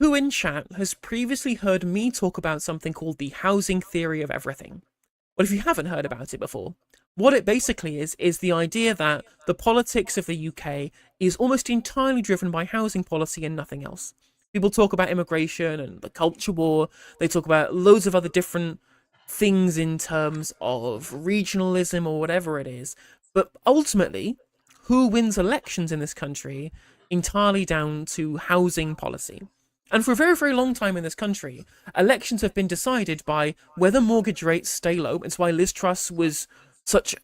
Who in chat has previously heard me talk about something called the housing theory of everything? Well, if you haven't heard about it before, what it basically is the idea that the politics of the UK is almost entirely driven by housing policy and nothing else. People talk about immigration and the culture war, they talk about loads of other different things in terms of regionalism or whatever it is, but ultimately, who wins elections in this country entirely down to housing policy. And for a very, very long time in this country, elections have been decided by whether mortgage rates stay low. It's why Liz Truss was such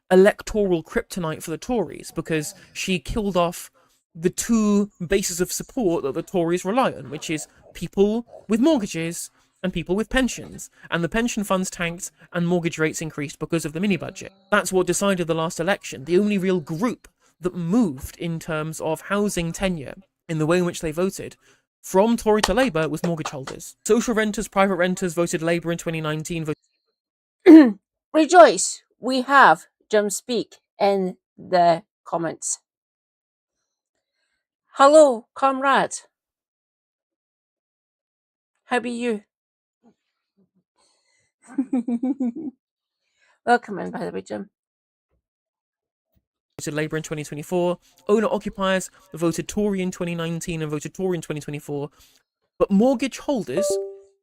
electoral kryptonite for the Tories, because she killed off the two bases of support that the Tories rely on, which is people with mortgages and people with pensions. And the pension funds tanked and mortgage rates increased because of the mini budget. That's what decided the last election. The only real group that moved in terms of housing tenure in the way in which they voted from Tory to Labour was mortgage holders. Social renters, private renters voted Labour in 2019. Rejoice, we have Jim Speak in the comments. Hello, comrade. How be you? Welcome in, by the way, Jim. Voted Labour in 2024. Owner-occupiers voted Tory in 2019 and voted Tory in 2024. But mortgage holders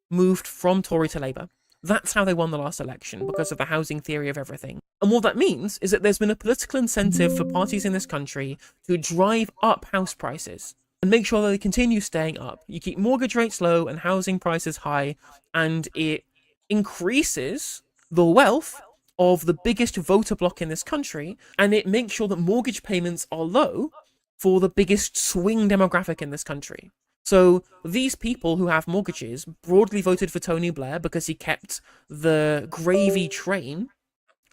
moved from Tory to Labour. That's how they won the last election, because of the housing theory of everything. And what that means is that there's been a political incentive for parties in this country to drive up house prices and make sure that they continue staying up. You keep mortgage rates low and housing prices high, and it increases the wealth of the biggest voter bloc in this country, and it makes sure that mortgage payments are low for the biggest swing demographic in this country. So these people who have mortgages broadly voted for Tony Blair because he kept the gravy train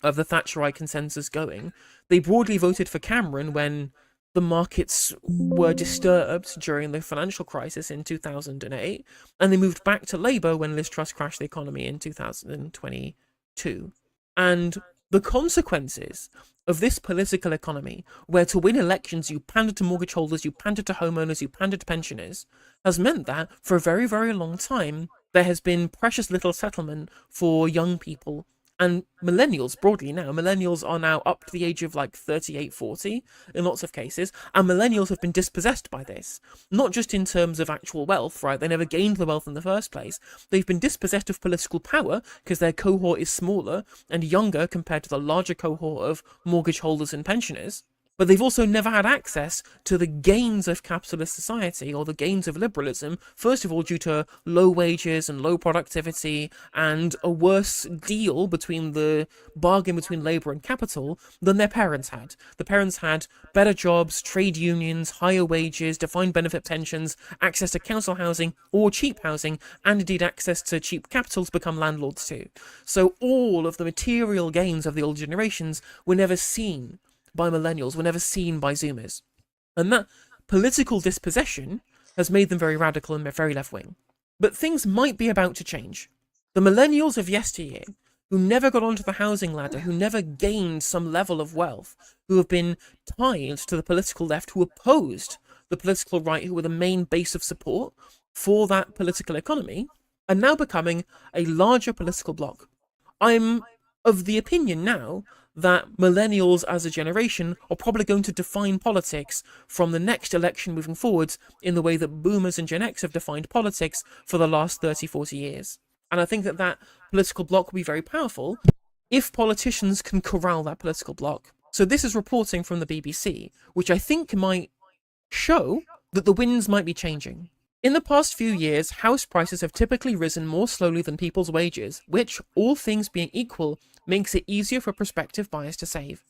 of the Thatcherite consensus going. They broadly voted for Cameron when the markets were disturbed during the financial crisis in 2008, and they moved back to Labour when Liz Truss crashed the economy in 2022. And the consequences of this political economy, where to win elections you pander to mortgage holders, you pander to homeowners, you pander to pensioners, has meant that for a very, very long time there has been precious little settlement for young people. And millennials, broadly now, millennials are now up to the age of like 38, 40 in lots of cases, and millennials have been dispossessed by this. Not just in terms of actual wealth, right? They never gained the wealth in the first place. They've been dispossessed of political power because their cohort is smaller and younger compared to the larger cohort of mortgage holders and pensioners. But they've also never had access to the gains of capitalist society or the gains of liberalism, first of all due to low wages and low productivity and a worse deal between the bargain between labour and capital than their parents had. The parents had better jobs, trade unions, higher wages, defined benefit pensions, access to council housing or cheap housing, and indeed access to cheap capital to become landlords too. So all of the material gains of the old generations were never seen by millennials, were never seen by Zoomers. And that political dispossession has made them very radical and very left-wing. But things might be about to change. The millennials of yesteryear, who never got onto the housing ladder, who never gained some level of wealth, who have been tied to the political left, who opposed the political right, who were the main base of support for that political economy, are now becoming a larger political bloc. I'm of the opinion now that millennials as a generation are probably going to define politics from the next election moving forwards in the way that boomers and Gen X have defined politics for the last 30, 40 years. And I think that that political bloc will be very powerful if politicians can corral that political bloc. So this is reporting from the BBC, which I think might show that the winds might be changing. In the past few years, house prices have typically risen more slowly than people's wages, which, all things being equal, makes it easier for prospective buyers to save.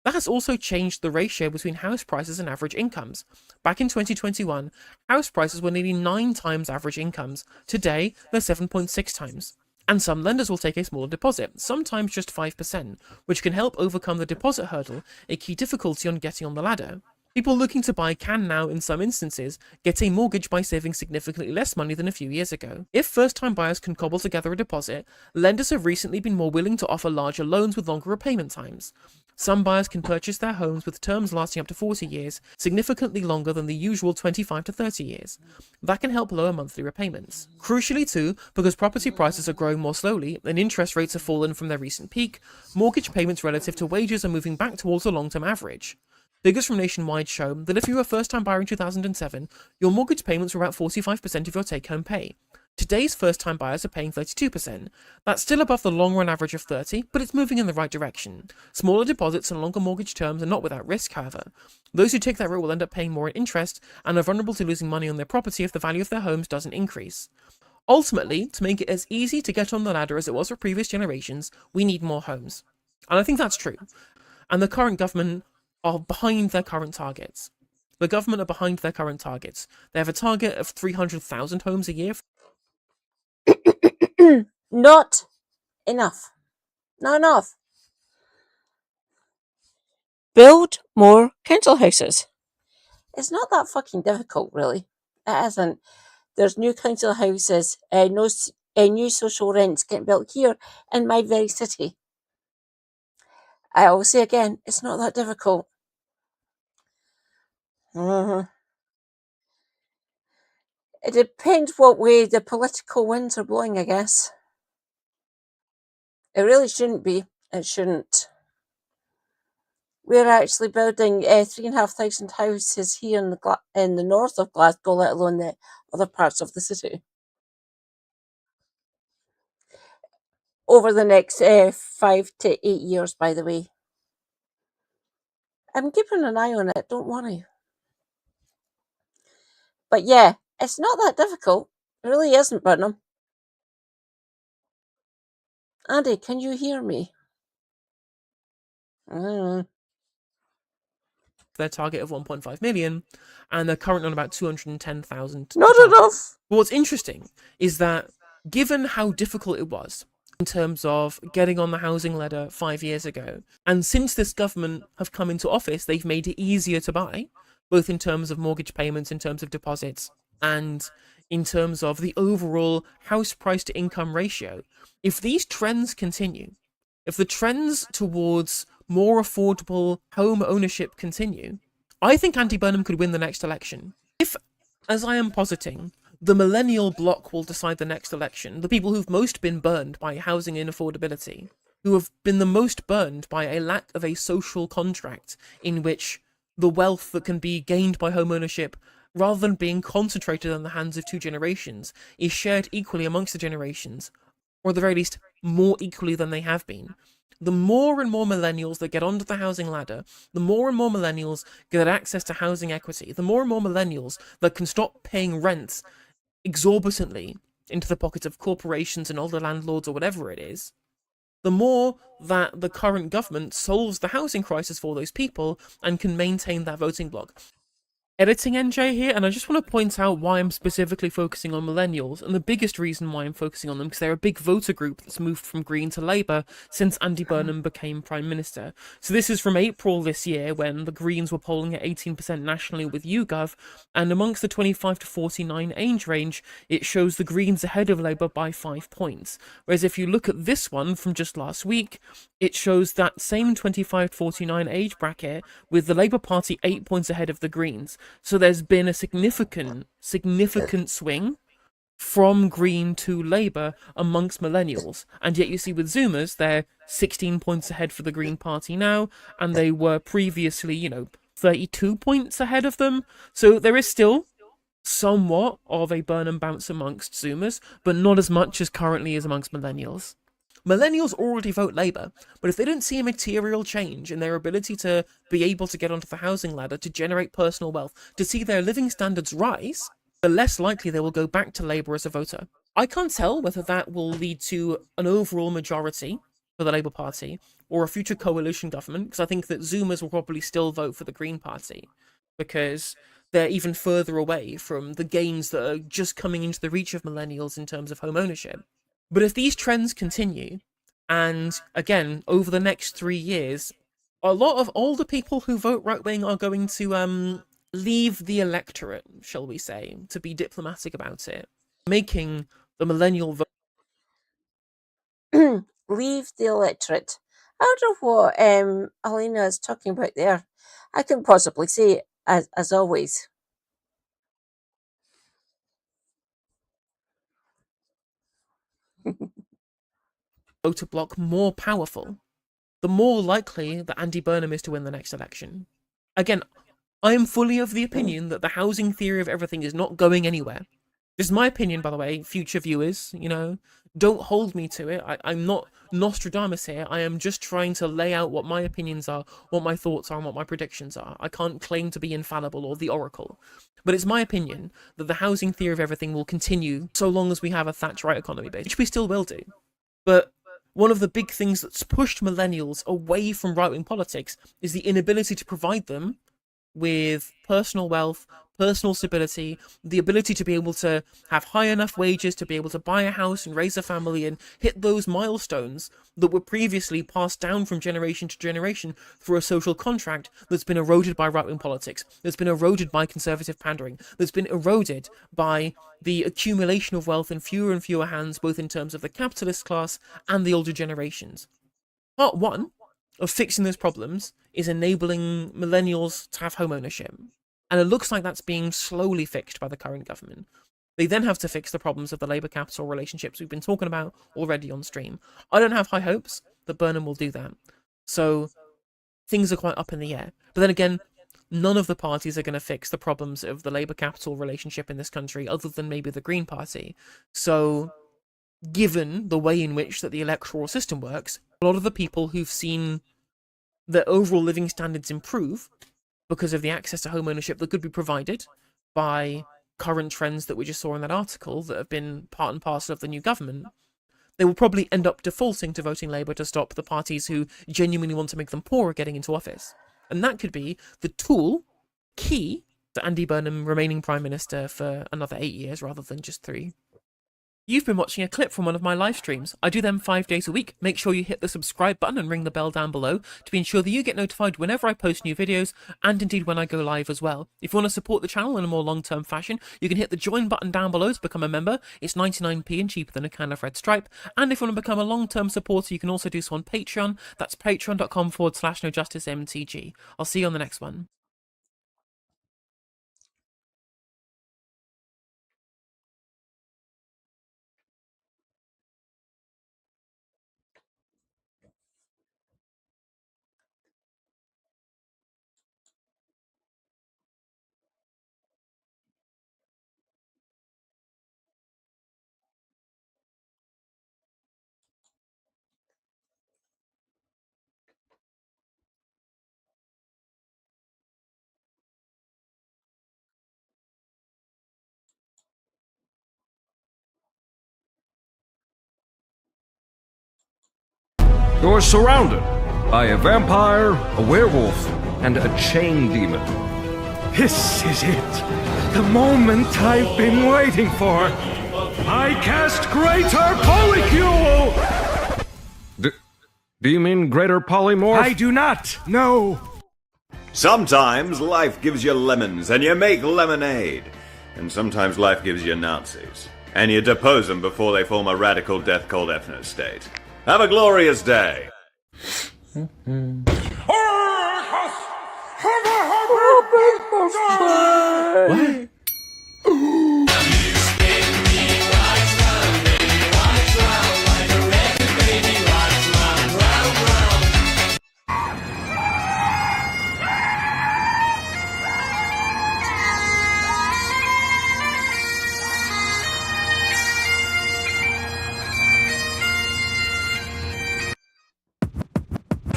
That has also changed the ratio between house prices and average incomes. Back in 2021, house prices were nearly 9 times average incomes. Today, they're 7.6 times. And some lenders will take a smaller deposit, sometimes just 5%, which can help overcome the deposit hurdle, a key difficulty on getting on the ladder. People looking to buy can now, in some instances, get a mortgage by saving significantly less money than a few years ago. If first-time buyers can cobble together a deposit, lenders have recently been more willing to offer larger loans with longer repayment times. Some buyers can purchase their homes with terms lasting up to 40 years, significantly longer than the usual 25 to 30 years. That can help lower monthly repayments. Crucially too, because property prices are growing more slowly and interest rates have fallen from their recent peak, mortgage payments relative to wages are moving back towards the long-term average. Figures from Nationwide show that if you were a first-time buyer in 2007, your mortgage payments were about 45% of your take-home pay. Today's first-time buyers are paying 32%. That's still above the long-run average of 30%, but it's moving in the right direction. Smaller deposits and longer mortgage terms are not without risk, however. Those who take that route will end up paying more in interest and are vulnerable to losing money on their property if the value of their homes doesn't increase. Ultimately, to make it as easy to get on the ladder as it was for previous generations, we need more homes. And I think that's true. And the current government are behind their current targets. The government are behind their current targets. They have a target of 300,000 homes a year. Not enough. Not enough. Build more council houses. It's not that fucking difficult, really. It isn't. There's new council houses, new social rents getting built here in my very city. I will say again, it's not that difficult. It depends what way the political winds are blowing, I guess. It really shouldn't be. It shouldn't. We're actually building 3,500 houses here in the north of Glasgow, let alone the other parts of the city. Over the next 5 to 8 years, by the way. I'm keeping an eye on it, don't worry. But yeah, it's not that difficult. It really isn't, Burnham. Andy, can you hear me? Their target of 1.5 million, and they're currently on about 210,000. Not enough. But what's interesting is that given how difficult it was in terms of getting on the housing ladder 5 years ago, and since this government have come into office, they've made it easier to buy, both in terms of mortgage payments, in terms of deposits, and in terms of the overall house price to income ratio. If these trends continue, if the trends towards more affordable home ownership continue, I think Andy Burnham could win the next election. If, as I am positing, the millennial bloc will decide the next election, the people who've most been burned by housing inaffordability, who have been the most burned by a lack of a social contract in which the wealth that can be gained by home ownership, rather than being concentrated in the hands of two generations, is shared equally amongst the generations, or at the very least, more equally than they have been. The more and more millennials that get onto the housing ladder, the more and more millennials get access to housing equity, the more and more millennials that can stop paying rent exorbitantly into the pockets of corporations and older landlords or whatever it is, the more that the current government solves the housing crisis for those people and can maintain that voting bloc. Editing NJ here, and I just want to point out why I'm specifically focusing on millennials, and the biggest reason why I'm focusing on them, because they're a big voter group that's moved from Green to Labour since Andy Burnham became Prime Minister. So this is from April this year, when the Greens were polling at 18% nationally with YouGov, and amongst the 25 to 49 age range, it shows the Greens ahead of Labour by 5 points. Whereas if you look at this one from just last week, it shows that same 25 to 49 age bracket with the Labour Party 8 points ahead of the Greens. So there's been a significant swing from Green to Labour amongst millennials. And yet you see with Zoomers, they're 16 points ahead for the Green Party now, and they were previously, 32 points ahead of them. So there is still somewhat of a Burnham bounce amongst Zoomers, but not as much as currently is amongst millennials. Millennials already vote Labour, but if they don't see a material change in their ability to be able to get onto the housing ladder, to generate personal wealth, to see their living standards rise, the less likely they will go back to Labour as a voter. I can't tell whether that will lead to an overall majority for the Labour Party or a future coalition government, because I think that Zoomers will probably still vote for the Green Party, because they're even further away from the gains that are just coming into the reach of millennials in terms of home ownership. But if these trends continue, and again, over the next 3 years, a lot of older people who vote right-wing are going to leave the electorate, shall we say, to be diplomatic about it, making the millennial vote. Leave the electorate. I don't know what Alina is talking about there. I couldn't possibly say it, as always. Voter bloc more powerful, the more likely that Andy Burnham is to win the next election. Again, I am fully of the opinion that the housing theory of everything is not going anywhere. This is my opinion, by the way, future viewers, don't hold me to it. I'm not Nostradamus here. I am just trying to lay out what my opinions are, what my thoughts are, and what my predictions are. I can't claim to be infallible or the oracle. But it's my opinion that the housing theory of everything will continue so long as we have a Thatcherite economy base, which we still will do. But one of the big things that's pushed millennials away from right-wing politics is the inability to provide them with personal wealth, personal stability, the ability to be able to have high enough wages to be able to buy a house and raise a family and hit those milestones that were previously passed down from generation to generation through a social contract that's been eroded by right-wing politics, that's been eroded by conservative pandering, that's been eroded by the accumulation of wealth in fewer and fewer hands, both in terms of the capitalist class and the older generations. Part one of fixing those problems is enabling millennials to have home ownership. And it looks like that's being slowly fixed by the current government. They then have to fix the problems of the labour capital relationships we've been talking about already on stream. I don't have high hopes that Burnham will do that. So things are quite up in the air. But then again, none of the parties are going to fix the problems of the labour capital relationship in this country other than maybe the Green Party. So given the way in which that the electoral system works, a lot of the people who've seen their overall living standards improve because of the access to home ownership that could be provided by current trends that we just saw in that article that have been part and parcel of the new government, they will probably end up defaulting to voting Labour to stop the parties who genuinely want to make them poorer getting into office. And that could be the tool, key, to Andy Burnham remaining Prime Minister for another 8 years rather than just 3. You've been watching a clip from one of my live streams. I do them 5 days a week. Make sure you hit the subscribe button and ring the bell down below to be ensured that you get notified whenever I post new videos and indeed when I go live as well. If you want to support the channel in a more long-term fashion, you can hit the join button down below to become a member. It's 99p and cheaper than a can of Red Stripe. And if you want to become a long-term supporter, you can also do so on Patreon. That's patreon.com/NoJusticeMTG. I'll see you on the next one. You're surrounded by a vampire, a werewolf, and a chain demon. This is it. The moment I've been waiting for. I cast Greater Polycule! Do you mean Greater Polymorph? I do not, no. Sometimes life gives you lemons and you make lemonade. And sometimes life gives you Nazis. And you depose them before they form a radical death called ethno state. Have a glorious day. What?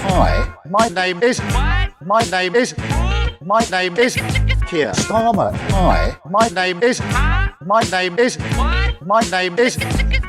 Hi, my name is Keir Starmer. Hi, my name is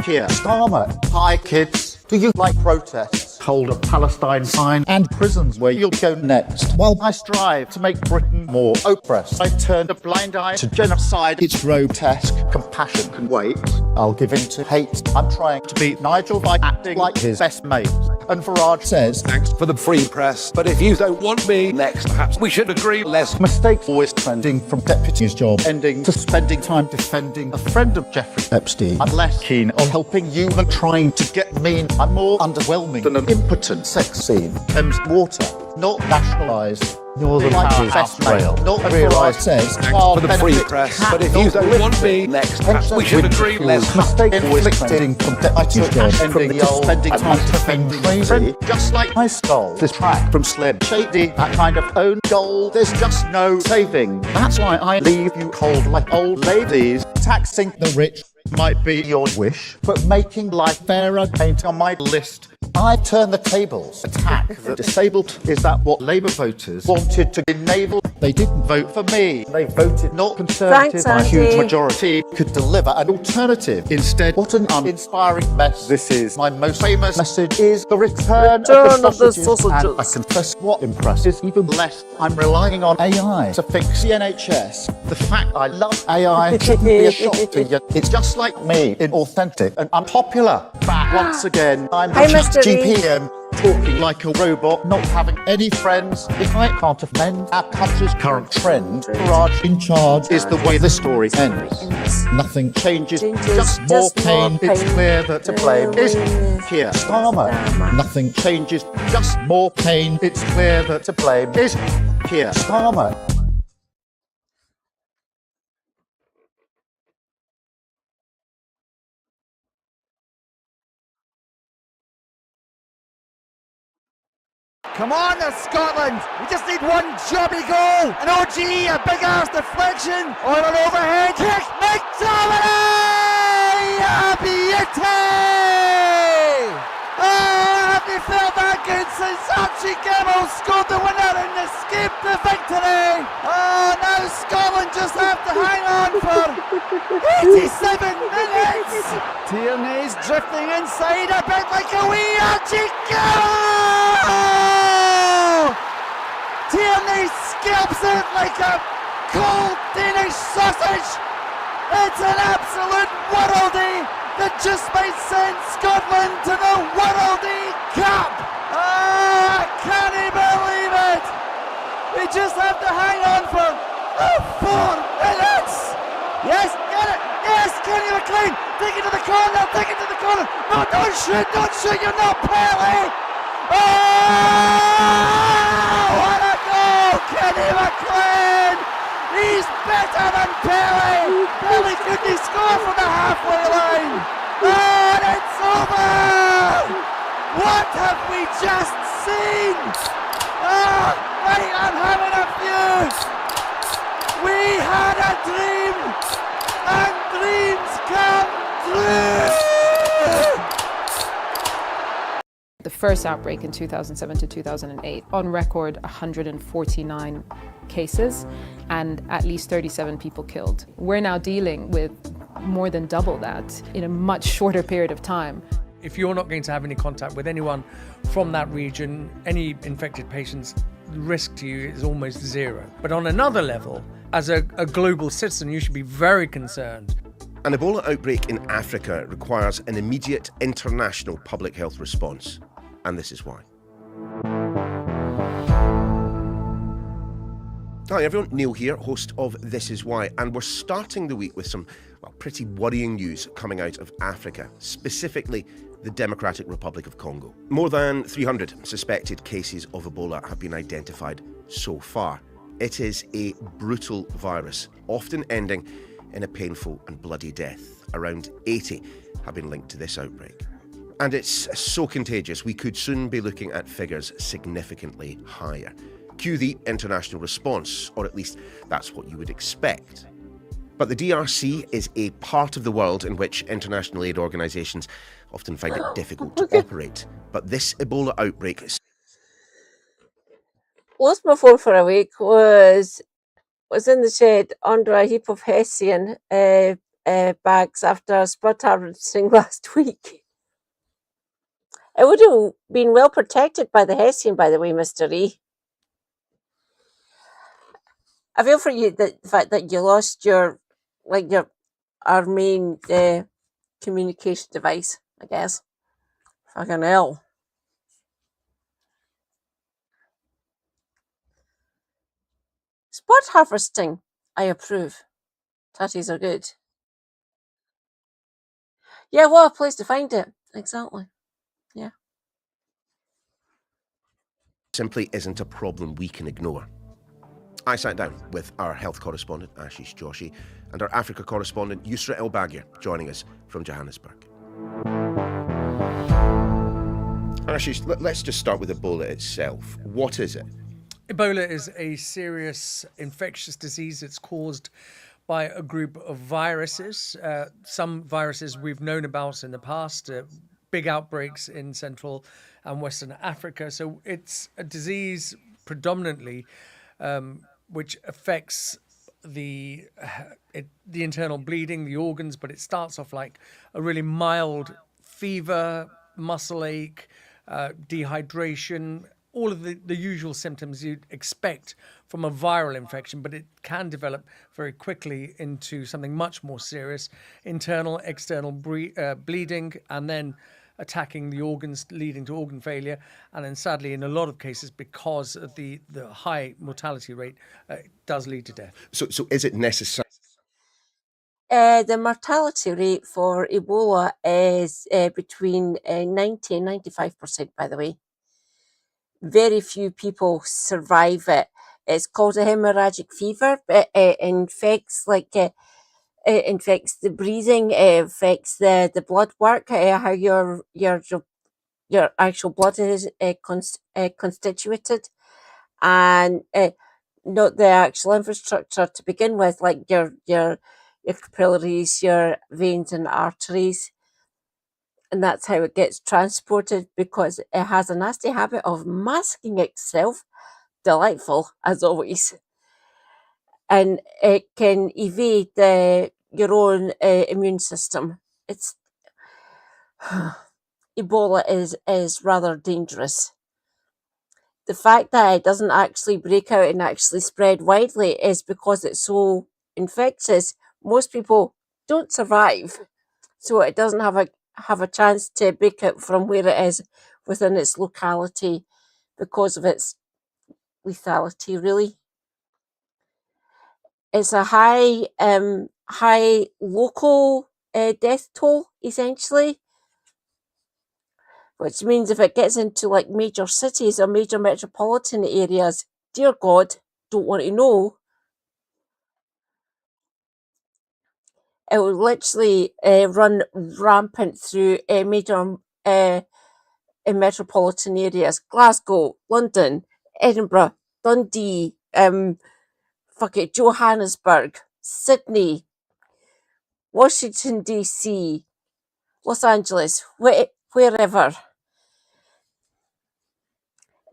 Keir Starmer. Hi kids, do you like protests? Hold a Palestine sign and prisons where you'll go next. While I strive to make Britain more oppressed, I turn a blind eye to genocide. It's grotesque. Compassion can wait. I'll give in to hate. I'm trying to beat Nigel by acting like his best mate. And Farage says, Thanks for the free press, but if you don't want me next, perhaps we should agree less. mistakes always trending from deputy's job, ending to spending time defending a friend of Jeffrey Epstein. I'm less keen on helping you than trying to get mean. I'm more underwhelming than an impotent sex scene. Thames Water, not nationalised. Northern Powerhouse Rail, not realised, says, Thanks for the free press, but if you don't want me next, perhaps we should agree less. Mistake always trending from deputy's job, ending the old spending time defending crazy. Just like my skull, this track from Slim Shady, that kind of own goal, there's just no saving. That's why I leave you cold like old ladies. Taxing the rich might be your wish, but making life fairer ain't on my list. I turn the tables, attack the disabled. Is that what Labour voters wanted to enable? They didn't vote for me. They voted not Conservative. Thanks, A huge Andy. majority could deliver an alternative. Instead, what an uninspiring mess. This is my most famous message is the return of the sausages. And I confess what impresses even less. I'm relying on AI to fix the NHS. The fact I love AI shouldn't be a shock to you. It's just like me, inauthentic and unpopular. Back once again, I'm Hi, the Mr. Lee. GPM. Talking like a robot, not having any friends. If I can't amend our country's current trend, Farage in charge is the way the story ends. Nothing changes, just more pain. It's clear that to blame is Keir Starmer. Nothing changes, just more pain. It's clear that to blame is Keir Starmer. Come on there, Scotland! We just need one jobby goal! An OG, a big ass deflection, or an overhead kick! McTominay! A beauty! Oh, have you felt that good since Archie Gemmill scored the winner and escaped the victory? Oh, now Scotland just have to hang on for 87 minutes! Tierney's drifting inside a bit like a wee Archie Gemmill! Tierney scalps it like a cold Danish sausage. It's an absolute worldie that just might send Scotland to the Worldie Cup. Ah, I can't believe it. We just have to hang on for 4 minutes. Yes, get it. Yes, Kenny McLean. Take it to the corner. Take it to the corner. No, don't shoot. Don't shoot. You're not Pele. Oh, what a goal, Kenny McLean! He's better than Pele! Pele couldn't score from the halfway line! And it's over! What have we just seen? Oh, right, I'm having a fuse! We had a dream, and dreams come true! The first outbreak in 2007 to 2008, on record 149 cases and at least 37 people killed. We're now dealing with more than double that in a much shorter period of time. If you're not going to have any contact with anyone from that region, any infected patients, the risk to you is almost zero. But on another level, as a global citizen, you should be very concerned. An Ebola outbreak in Africa requires an immediate international public health response. And this is why. Hi everyone, Neil here, host of This Is Why, and we're starting the week with some, pretty worrying news coming out of Africa, specifically the Democratic Republic of Congo. More than 300 suspected cases of Ebola have been identified so far. It is a brutal virus, often ending in a painful and bloody death. Around 80 have been linked to this outbreak. And it's so contagious, we could soon be looking at figures significantly higher. Cue the international response, or at least that's what you would expect. But the DRC is a part of the world in which international aid organisations often find it difficult to operate. But this Ebola outbreak... Lost my phone for a week, was in the shed under a heap of Hessian bags after a spot harvesting last week. It would have been well protected by the Hessian, by the way, Mr. E. I feel for you that the fact that you lost our main communication device, I guess. Fucking hell. Bird harvesting, I approve. Tatties are good. Yeah, what a place to find it. Exactly. Yeah. Simply isn't a problem we can ignore. I sat down with our health correspondent, Ashish Joshi, and our Africa correspondent, Yusra El Bagir, joining us from Johannesburg. Ashish, let's just start with Ebola itself. What is it? Ebola is a serious infectious disease. It's caused by a group of viruses. Some viruses we've known about in the past, big outbreaks in Central and Western Africa. So it's a disease predominantly which affects the internal bleeding, the organs, but it starts off like a really mild fever, muscle ache, dehydration, all of the usual symptoms you'd expect from a viral infection, but it can develop very quickly into something much more serious, internal, external bleeding, and then attacking the organs, leading to organ failure. And then sadly, in a lot of cases, because of the high mortality rate, it does lead to death. So is it necessary? The mortality rate for Ebola is between 90 and 95%, by the way. Very few people survive it. It's called a hemorrhagic fever. It infects infects the breathing, it affects the blood work, how your actual blood is constituted, and not the actual infrastructure to begin with, like your capillaries, your veins and arteries. And that's how it gets transported, because it has a nasty habit of masking itself. Delightful, as always. And it can evade your own immune system. It's Ebola is rather dangerous. The fact that it doesn't actually break out and actually spread widely is because it's so infectious. Most people don't survive, so it doesn't have a chance to break out from where it is within its locality because of its lethality, really. It's a high local death toll, essentially, which means if it gets into like major cities or major metropolitan areas, dear God, don't want to know. It will literally run rampant through major metropolitan areas: Glasgow, London, Edinburgh, Dundee, Johannesburg, Sydney, Washington DC, Los Angeles, wherever.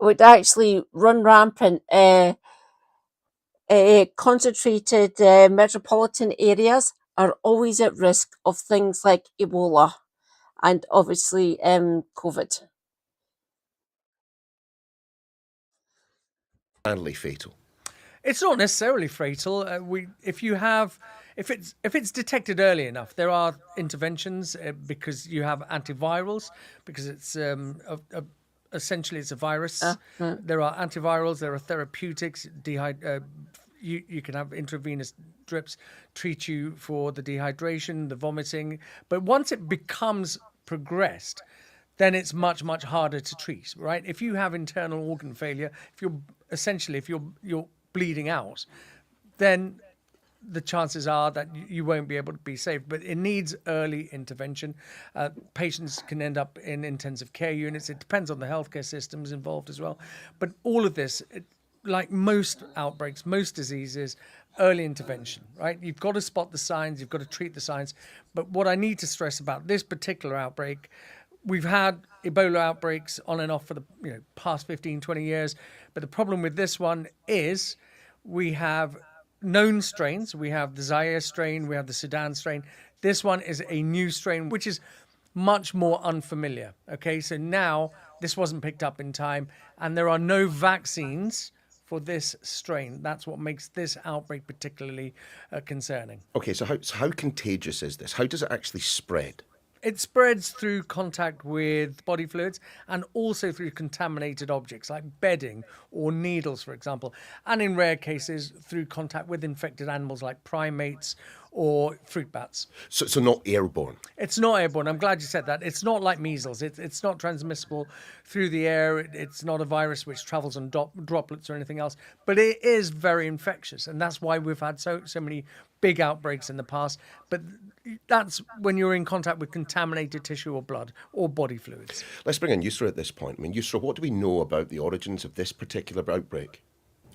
It would actually run rampant. Concentrated metropolitan areas are always at risk of things like Ebola and obviously COVID. Badly fatal. It's not necessarily fatal. If it's detected early enough, there are interventions because you have antivirals, because it's essentially it's a virus. There are antivirals, there are therapeutics. You can have intravenous drips treat you for the dehydration, the vomiting. But once it becomes progressed, then it's much, much harder to treat, right? If you have internal organ failure, if you're bleeding out, then the chances are that you won't be able to be saved. But it needs early intervention. Patients can end up in intensive care units. It depends on the healthcare systems involved as well. But all of this, like most outbreaks, most diseases, early intervention, right? You've got to spot the signs, you've got to treat the signs. But what I need to stress about this particular outbreak, we've had Ebola outbreaks on and off for the past 15, 20 years. But the problem with this one is we have known strains. We have the Zaire strain, we have the Sudan strain. This one is a new strain, which is much more unfamiliar. Okay, so now this wasn't picked up in time, and there are no vaccines for this strain. That's what makes this outbreak particularly concerning. Okay, so how contagious is this? How does it actually spread? It spreads through contact with body fluids and also through contaminated objects like bedding or needles, for example, and in rare cases through contact with infected animals like primates or fruit bats. So not airborne. It's not airborne. I'm glad you said that. It's not like measles. It's not transmissible through the air. It's not a virus which travels on droplets or anything else. But it is very infectious, and that's why we've had so many big outbreaks in the past. But that's when you're in contact with contaminated tissue or blood or body fluids. Let's bring in Yusra at this point. I mean, Yusra, what do we know about the origins of this particular outbreak?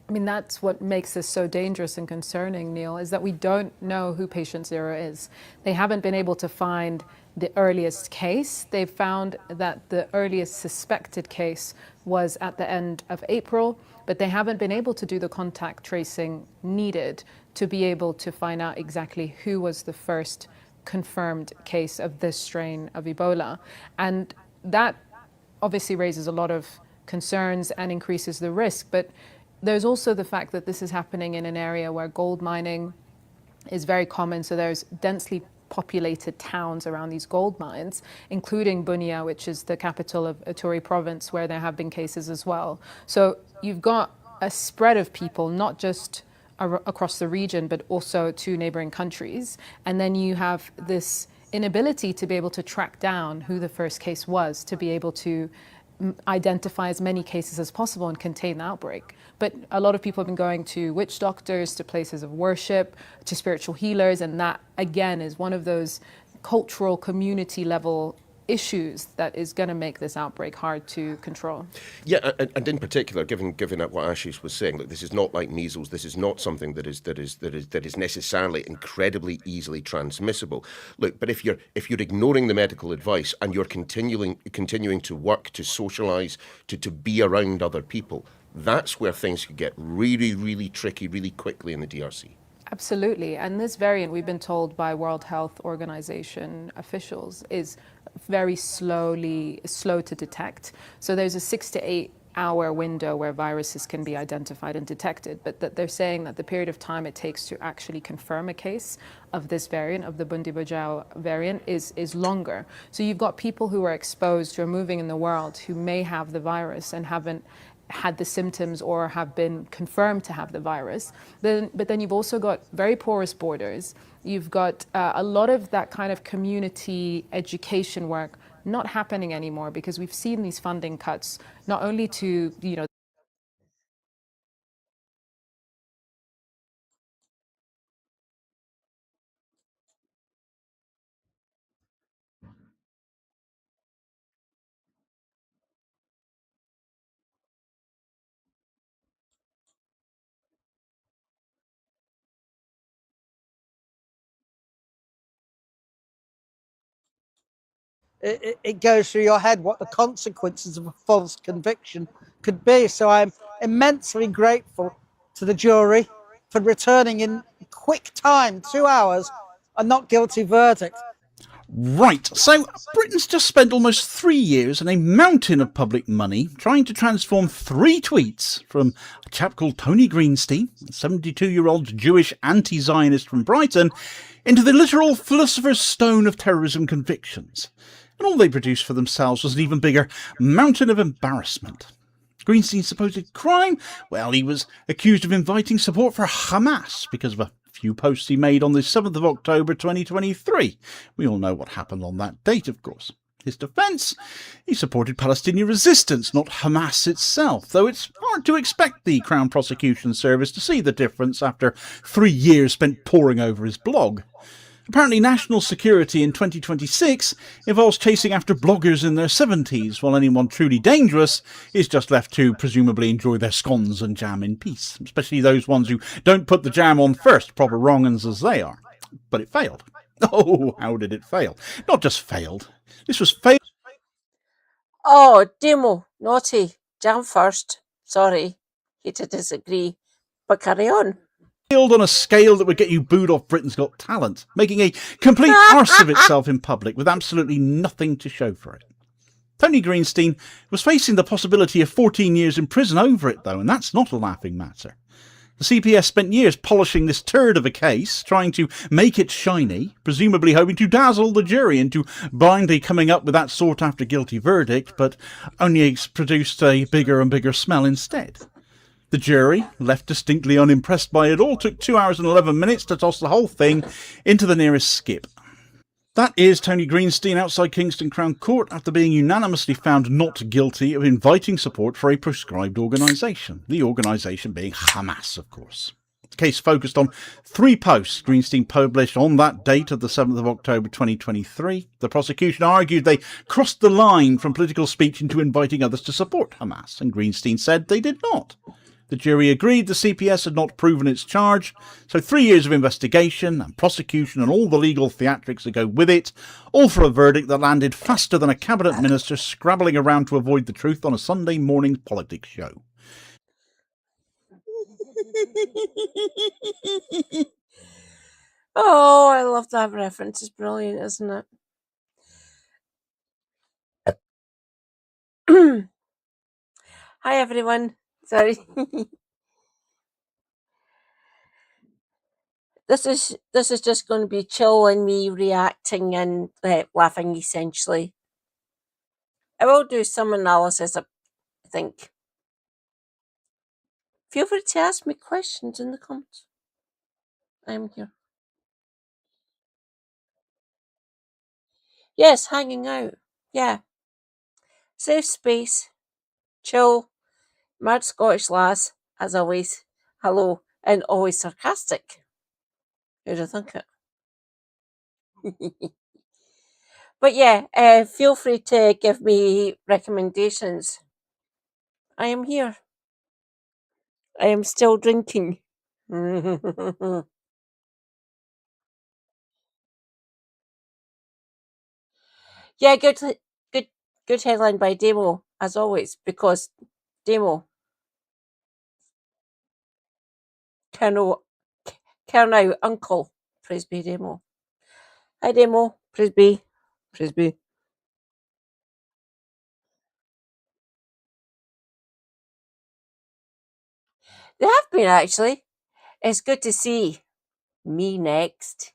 I mean, that's what makes this so dangerous and concerning, Neil, is that we don't know who patient zero is. They haven't been able to find the earliest case. They've found that the earliest suspected case was at the end of April, but they haven't been able to do the contact tracing needed to be able to find out exactly who was the first confirmed case of this strain of Ebola. And that obviously raises a lot of concerns and increases the risk. But there's also the fact that this is happening in an area where gold mining is very common. So there's densely populated towns around these gold mines, including Bunia, which is the capital of Ituri province, where there have been cases as well. So you've got a spread of people, not just across the region, but also to neighboring countries. And then you have this inability to be able to track down who the first case was, to be able to identify as many cases as possible and contain the outbreak. But a lot of people have been going to witch doctors, to places of worship, to spiritual healers, and that, again, is one of those cultural community level issues that is going to make this outbreak hard to control. Yeah, and in particular, given what Ashish was saying, look, this is not like measles. This is not something that is necessarily incredibly easily transmissible. Look, but if you're ignoring the medical advice and you're continuing to work, to socialise, to be around other people, that's where things could get really, really tricky really quickly in the DRC. Absolutely. And this variant, we've been told by World Health Organization officials, is very slow to detect. So there's a 6 to 8 hour window where viruses can be identified and detected, but that they're saying that the period of time it takes to actually confirm a case of this variant, of the Bundibugyo variant, is longer. So you've got people who are exposed, who are moving in the world, who may have the virus and haven't had the symptoms or have been confirmed to have the virus. But then you've also got very porous borders. You've got a lot of that kind of community education work not happening anymore, because we've seen these funding cuts, not only to, it goes through your head what the consequences of a false conviction could be. So I'm immensely grateful to the jury for returning in quick time, 2 hours, a not guilty verdict. Right, so Britain's just spent almost 3 years and a mountain of public money trying to transform 3 tweets from a chap called Tony Greenstein, a 72-year-old Jewish anti-Zionist from Brighton, into the literal philosopher's stone of terrorism convictions. And all they produced for themselves was an even bigger mountain of embarrassment. Greenstein's supposed crime? Well, he was accused of inviting support for Hamas because of a few posts he made on the 7th of October 2023. We all know what happened on that date, of course. His defence? He supported Palestinian resistance, not Hamas itself, though it's hard to expect the Crown Prosecution Service to see the difference after 3 years spent poring over his blog. Apparently national security in 2026 involves chasing after bloggers in their 70s, while anyone truly dangerous is just left to presumably enjoy their scones and jam in peace, especially those ones who don't put the jam on first, proper wrong-uns as they are. But it failed. Oh, how did it fail? Not just failed. This was failed. Oh, Demo, naughty. Jam first. Sorry. Hate to disagree. But carry on. Failed on a scale that would get you booed off Britain's Got Talent, making a complete arse of itself in public with absolutely nothing to show for it. Tony Greenstein was facing the possibility of 14 years in prison over it, though, and that's not a laughing matter. The CPS spent years polishing this turd of a case, trying to make it shiny, presumably hoping to dazzle the jury into blindly coming up with that sought-after guilty verdict, but only produced a bigger and bigger smell instead. The jury, left distinctly unimpressed by it all, took 2 hours and 11 minutes to toss the whole thing into the nearest skip. That is Tony Greenstein outside Kingston Crown Court after being unanimously found not guilty of inviting support for a proscribed organisation. The organisation being Hamas, of course. The case focused on 3 posts Greenstein published on that date of the 7th of October 2023. The prosecution argued they crossed the line from political speech into inviting others to support Hamas, and Greenstein said they did not. The jury agreed the CPS had not proven its charge, so 3 years of investigation and prosecution and all the legal theatrics that go with it, all for a verdict that landed faster than a cabinet minister scrabbling around to avoid the truth on a Sunday morning politics show. Oh, I love that reference. It's brilliant, isn't it? Hi, everyone. Sorry. This is just going to be chill and me reacting and laughing, essentially. I will do some analysis, I think. Feel free to ask me questions in the comments. I'm here. Yes, hanging out. Yeah. Safe space. Chill. Mad Scottish lass, as always. Hello. And always sarcastic. Who'd have thunk it? But yeah, feel free to give me recommendations. I am here. I am still drinking. Yeah, good headline by Demo, as always, because Demo, Colonel Uncle, praise be Demo. Hi Demo, praise be. Praise be. They have been, actually. It's good to see. Me next.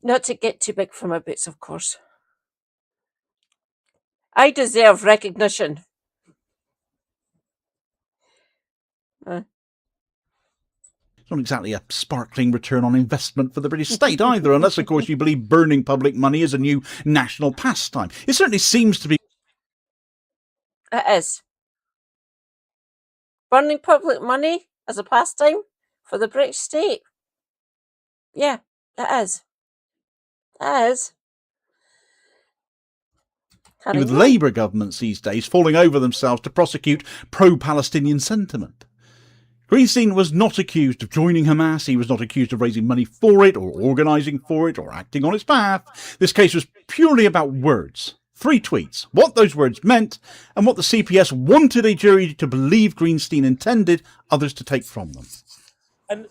Not to get too big for my boots, of course. I deserve recognition. It's not exactly a sparkling return on investment for the British state either, unless, of course, you believe burning public money is a new national pastime. It certainly seems to be. It is. Burning public money as a pastime for the British state. Yeah, it is. It is. With Labour governments these days falling over themselves to prosecute pro-Palestinian sentiment. Greenstein was not accused of joining Hamas, he was not accused of raising money for it, or organising for it, or acting on its behalf. This case was purely about words. 3 tweets, what those words meant, and what the CPS wanted a jury to believe Greenstein intended others to take from them. And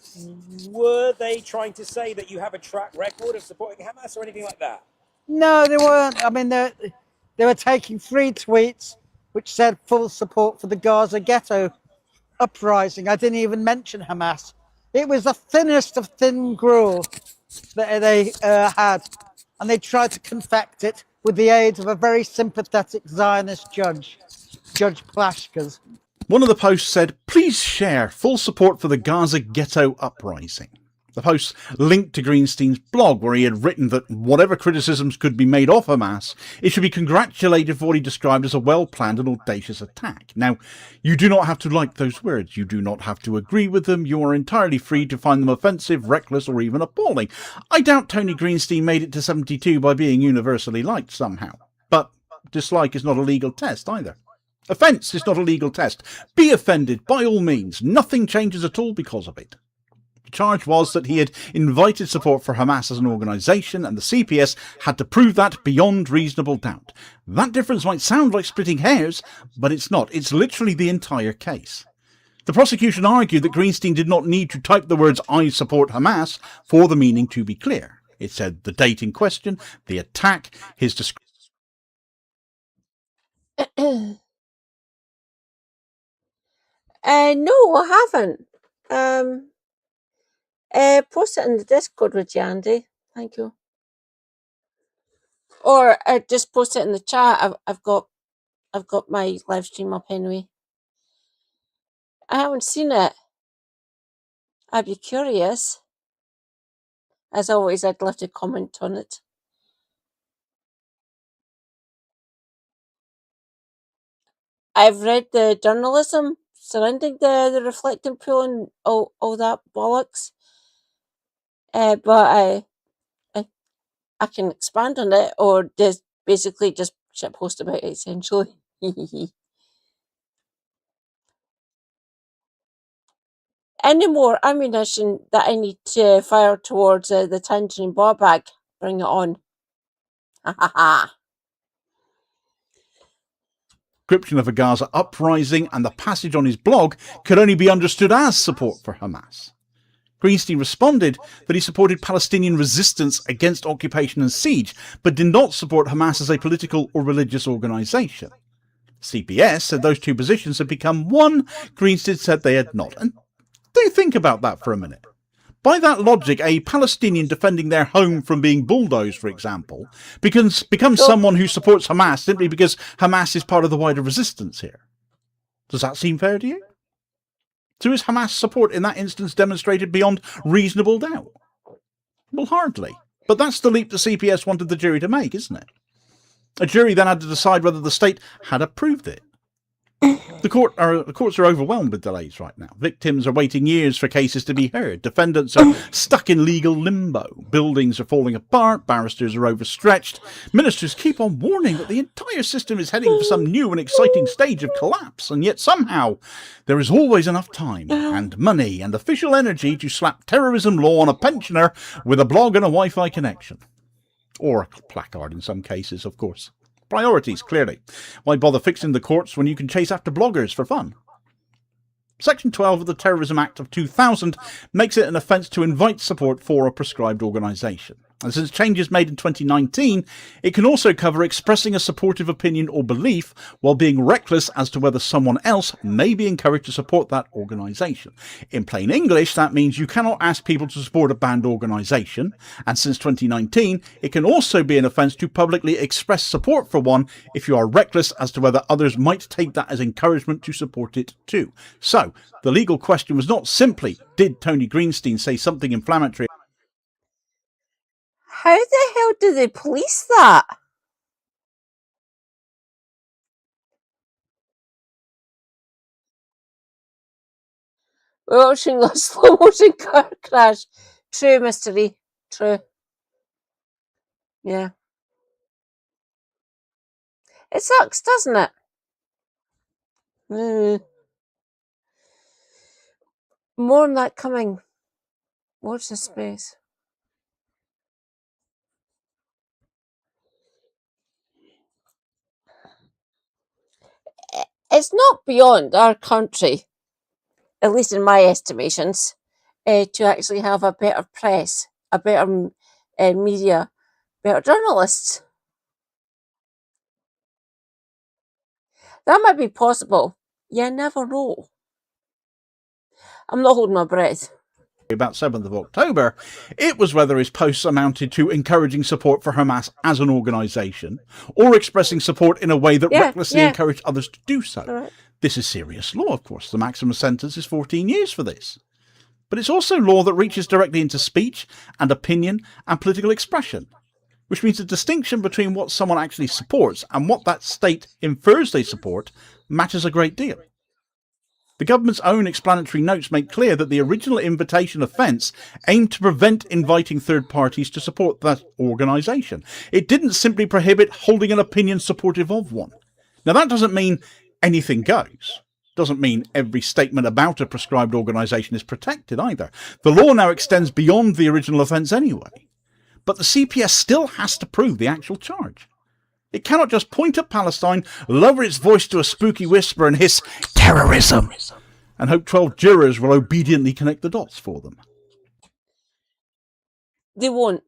were they trying to say that you have a track record of supporting Hamas or anything like that? No, they weren't. I mean, they were taking 3 tweets which said full support for the Gaza ghetto uprising. I didn't even mention Hamas. It was the thinnest of thin gruel that they had, and they tried to confect it with the aid of a very sympathetic Zionist judge, Judge Plashkas. One of the posts said, please share full support for the Gaza ghetto uprising. The post linked to Greenstein's blog, where he had written that whatever criticisms could be made of Hamas, it should be congratulated for what he described as a well-planned and audacious attack. Now, you do not have to like those words. You do not have to agree with them. You are entirely free to find them offensive, reckless, or even appalling. I doubt Tony Greenstein made it to 72 by being universally liked somehow. But dislike is not a legal test either. Offence is not a legal test. Be offended, by all means. Nothing changes at all because of it. The charge was that he had invited support for Hamas as an organisation, and the CPS had to prove that beyond reasonable doubt. That difference might sound like splitting hairs, but it's not. It's literally the entire case. The prosecution argued that Greenstein did not need to type the words "I support Hamas" for the meaning to be clear. It said the date in question, the attack, his description. No, I haven't. Post it in the Discord with you, Andy. Thank you. Or just post it in the chat. I've got my live stream up anyway. I haven't seen it. I'd be curious. As always, I'd love to comment on it. I've read the journalism surrounding the reflecting pool and all that bollocks. But I can expand on it, or just basically just shitpost about it essentially. Any more ammunition that I need to fire towards the Tangerine bar bag? Bring it on. Ha ha ha. Description of a Gaza uprising and the passage on his blog could only be understood as support for Hamas. Greenstein responded that he supported Palestinian resistance against occupation and siege, but did not support Hamas as a political or religious organisation. CPS said those two positions had become one. Greenstein said they had not. And do think about that for a minute. By that logic, a Palestinian defending their home from being bulldozed, for example, becomes someone who supports Hamas simply because Hamas is part of the wider resistance here. Does that seem fair to you? So is Hamas support in that instance demonstrated beyond reasonable doubt? Well, hardly. But that's the leap the CPS wanted the jury to make, isn't it? A jury then had to decide whether the state had approved it. The courts are overwhelmed with delays right now. Victims are waiting years for cases to be heard. Defendants are stuck in legal limbo. Buildings are falling apart. Barristers are overstretched. Ministers keep on warning that the entire system is heading for some new and exciting stage of collapse. And yet somehow there is always enough time and money and official energy to slap terrorism law on a pensioner with a blog and a Wi-Fi connection. Or a placard in some cases, of course. Priorities, clearly. Why bother fixing the courts when you can chase after bloggers for fun? Section 12 of the Terrorism Act of 2000 makes it an offence to invite support for a prescribed organisation. And since changes made in 2019, it can also cover expressing a supportive opinion or belief while being reckless as to whether someone else may be encouraged to support that organisation. In plain English, that means you cannot ask people to support a banned organisation, and since 2019, it can also be an offence to publicly express support for one if you are reckless as to whether others might take that as encouragement to support it too. So, the legal question was not simply, did Tony Greenstein say something inflammatory? How the hell do they police that? We're watching a slow motion car crash. True, mystery. True. Yeah. It sucks, doesn't it? More on that coming. Watch this space. It's not beyond our country, at least in my estimations, to actually have a better press, a better media, better journalists. That might be possible. You never know. I'm not holding my breath. About 7th of October, it was whether his posts amounted to encouraging support for Hamas as an organisation or expressing support in a way that recklessly encouraged others to do so. Right. This is serious law, of course. The maximum sentence is 14 years for this. But it's also law that reaches directly into speech and opinion and political expression, which means the distinction between what someone actually supports and what that state infers they support matters a great deal. The government's own explanatory notes make clear that the original invitation offence aimed to prevent inviting third parties to support that organisation. It didn't simply prohibit holding an opinion supportive of one. Now that doesn't mean anything goes. Doesn't mean every statement about a prescribed organisation is protected either. The law now extends beyond the original offence anyway. But the CPS still has to prove the actual charge. It cannot just point at Palestine, lower its voice to a spooky whisper and hiss, terrorism, and hope 12 jurors will obediently connect the dots for them. They won't.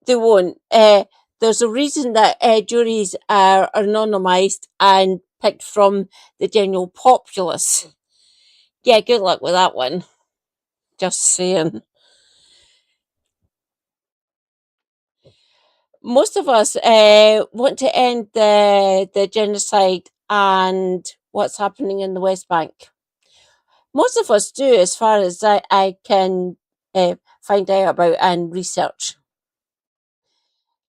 They won't. There's a reason that juries are anonymised and picked from the general populace. Yeah, good luck with that one. Just saying. Most of us want to end the genocide and what's happening in the West Bank. Most of us do, as far as I can find out about and research.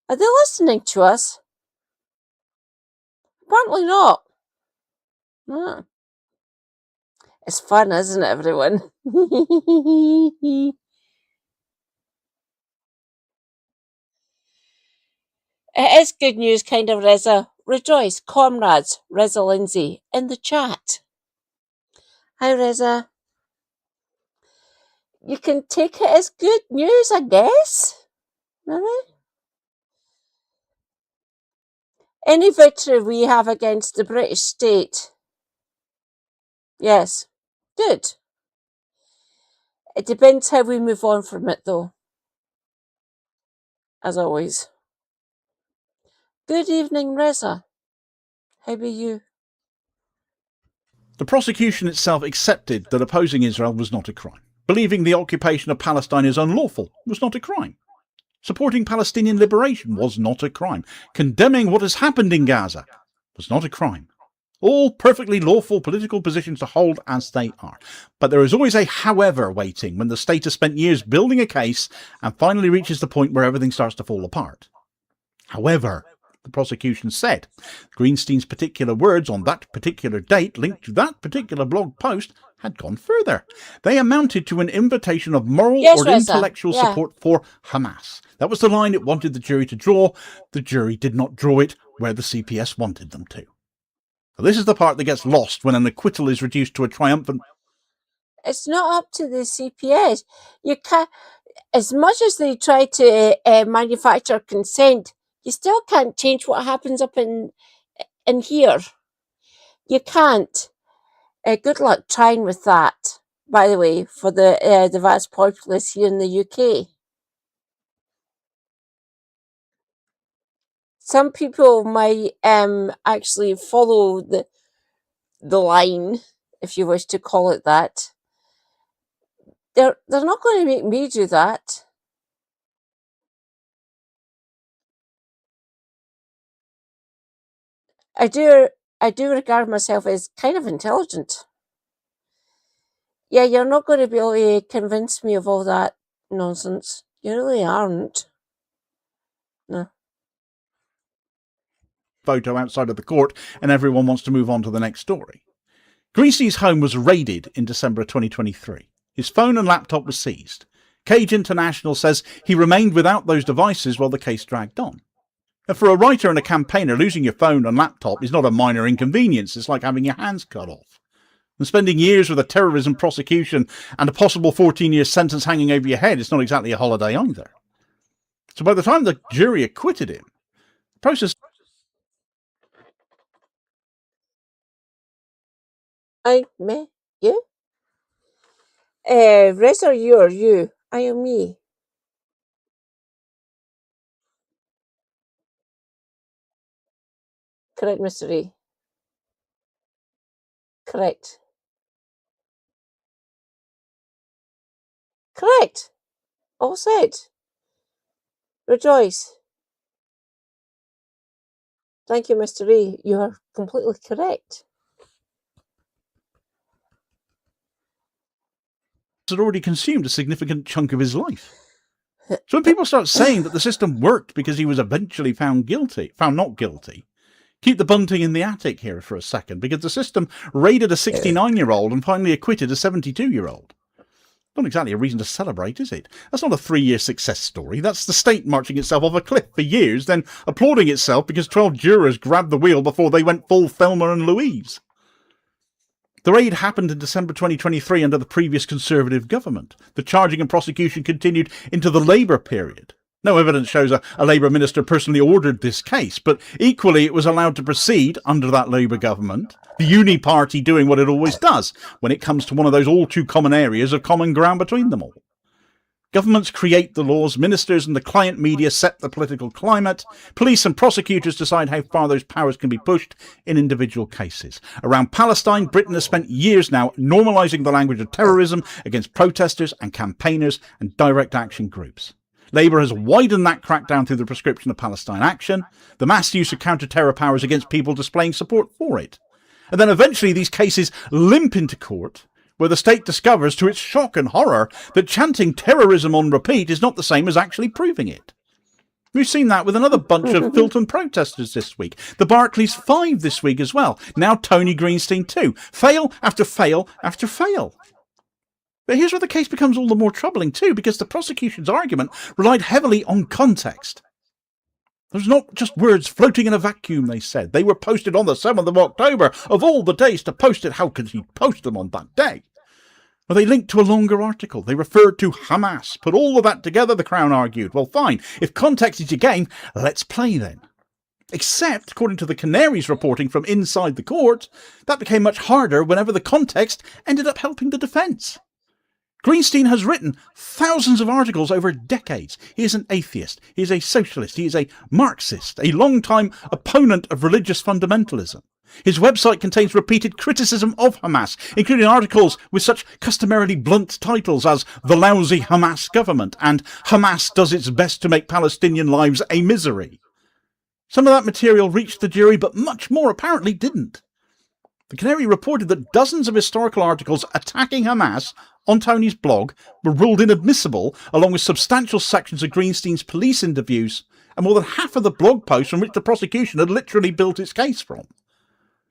Are they listening to us? Apparently not. Hmm. It's fun, isn't it, everyone? It is good news, kind of, Reza. Rejoice, comrades, Reza Lindsay, in the chat. Hi, Reza. You can take it as good news, I guess. Maybe. Any victory we have against the British state. Yes. Good. It depends how we move on from it, though. As always. Good evening, Reza. How are you? The prosecution itself accepted that opposing Israel was not a crime. Believing the occupation of Palestine is unlawful was not a crime. Supporting Palestinian liberation was not a crime. Condemning what has happened in Gaza was not a crime. All perfectly lawful political positions to hold as they are. But there is always a however waiting when the state has spent years building a case and finally reaches the point where everything starts to fall apart. However, the prosecution said Greenstein's particular words on that particular date linked to that particular blog post had gone further. They amounted to an invitation of moral or intellectual support for Hamas. That was the line it wanted the jury to draw. The jury did not draw it where the CPS wanted them to. Now, this is the part that gets lost when an acquittal is reduced to a triumphant... It's not up to the CPS. You can't, as much as they try to manufacture consent, you still can't change what happens up in here. You can't. Good luck trying with that, by the way, for the vast populace here in the UK. Some people might actually follow the line, if you wish to call it that. They're not going to make me do that. I do regard myself as kind of intelligent. Yeah, you're not going to be able to convince me of all that nonsense. You really aren't. No. Photo outside of the court, and everyone wants to move on to the next story. Greenstein's home was raided in December 2023. His phone and laptop were seized. Cage International says he remained without those devices while the case dragged on. And for a writer and a campaigner, losing your phone and laptop is not a minor inconvenience. It's like having your hands cut off. And spending years with a terrorism prosecution and a possible 14-year sentence hanging over your head is not exactly a holiday either. So by the time the jury acquitted him, the process... Me? You? Reza, you or you? I am me. Correct, Mr. E. Correct. Correct. All said. Rejoice. Thank you, Mr. E. You are completely correct. had already consumed a significant chunk of his life. So when people start saying that the system worked because he was eventually found not guilty, keep the bunting in the attic here for a second, because the system raided a 69-year-old and finally acquitted a 72-year-old. Not exactly a reason to celebrate, is it? That's not a 3-year success story. That's the state marching itself off a cliff for years, then applauding itself because 12 jurors grabbed the wheel before they went full Thelma and Louise. The raid happened in December 2023 under the previous Conservative government. The charging and prosecution continued into the Labour period. No evidence shows a Labour minister personally ordered this case, but equally it was allowed to proceed under that Labour government, the Uni Party doing what it always does when it comes to one of those all too common areas of common ground between them all. Governments create the laws, ministers and the client media set the political climate, police and prosecutors decide how far those powers can be pushed in individual cases. Around Palestine, Britain has spent years now normalising the language of terrorism against protesters and campaigners and direct action groups. Labour has widened that crackdown through the prescription of Palestine Action, the mass use of counter-terror powers against people displaying support for it. And then eventually these cases limp into court, where the state discovers, to its shock and horror, that chanting terrorism on repeat is not the same as actually proving it. We've seen that with another bunch of Filton protesters this week. The Barclays 5 this week as well. Now Tony Greenstein too. Fail after fail after fail. But here's where the case becomes all the more troubling too, because the prosecution's argument relied heavily on context. There's not just words floating in a vacuum, they said. They were posted on the 7th of October. Of all the days to post it, how could he post them on that day? Well, they linked to a longer article. They referred to Hamas. Put all of that together, the Crown argued. Well, fine. If context is your game, let's play then. Except, according to the Canaries reporting from inside the court, that became much harder whenever the context ended up helping the defence. Greenstein has written thousands of articles over decades. He is an atheist, he is a socialist, he is a Marxist, a long-time opponent of religious fundamentalism. His website contains repeated criticism of Hamas, including articles with such customarily blunt titles as "The Lousy Hamas Government" and "Hamas Does Its Best to Make Palestinian Lives a Misery." Some of that material reached the jury, but much more apparently didn't. The Canary reported that dozens of historical articles attacking Hamas on Tony's blog were ruled inadmissible, along with substantial sections of Greenstein's police interviews, and more than half of the blog posts from which the prosecution had literally built its case from.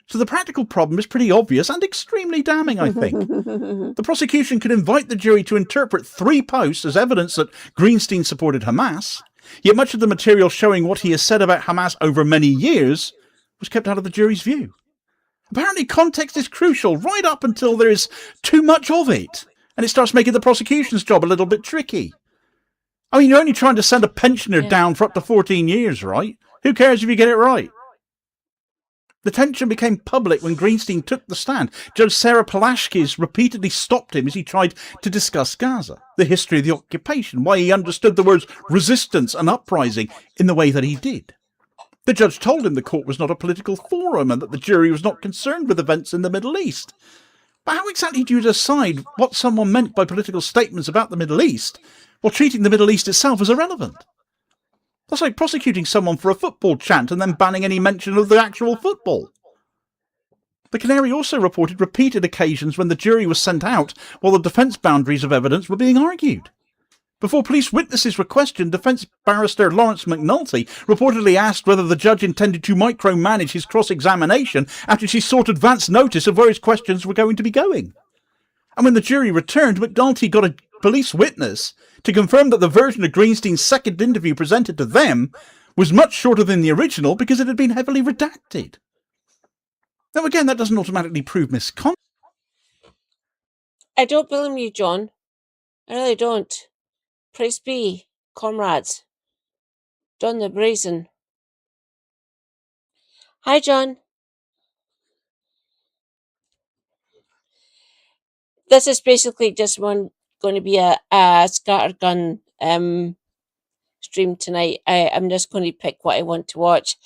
So the practical problem is pretty obvious and extremely damning, I think. The prosecution could invite the jury to interpret 3 posts as evidence that Greenstein supported Hamas, yet much of the material showing what he has said about Hamas over many years was kept out of the jury's view. Apparently context is crucial right up until there is too much of it, and it starts making the prosecution's job a little bit tricky. I mean, you're only trying to send a pensioner down for up to 14 years, right? Who cares if you get it right? The tension became public when Greenstein took the stand. Judge Sarah Palashkis repeatedly stopped him as he tried to discuss Gaza, the history of the occupation, why he understood the words resistance and uprising in the way that he did. The judge told him the court was not a political forum and that the jury was not concerned with events in the Middle East. But how exactly do you decide what someone meant by political statements about the Middle East while treating the Middle East itself as irrelevant? That's like prosecuting someone for a football chant and then banning any mention of the actual football. The Canary also reported repeated occasions when the jury was sent out while the defence boundaries of evidence were being argued. Before police witnesses were questioned, defence barrister Lawrence McNulty reportedly asked whether the judge intended to micromanage his cross-examination after she sought advance notice of where his questions were going to be going. And when the jury returned, McNulty got a police witness to confirm that the version of Greenstein's second interview presented to them was much shorter than the original because it had been heavily redacted. Now again, that doesn't automatically prove misconduct. I don't blame you, John. I really don't. Praise be, comrades. John the Brazen. Hi, John. This is basically just going to be a scattergun stream tonight. I'm just going to pick what I want to watch.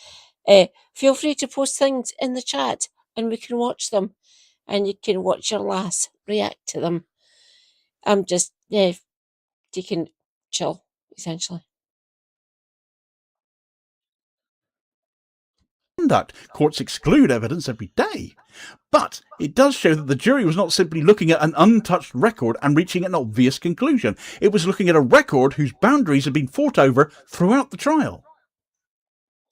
Feel free to post things in the chat and we can watch them. And you can watch your lass react to them. I'm just taking chill, essentially. Courts exclude evidence every day. But it does show that the jury was not simply looking at an untouched record and reaching an obvious conclusion. It was looking at a record whose boundaries had been fought over throughout the trial.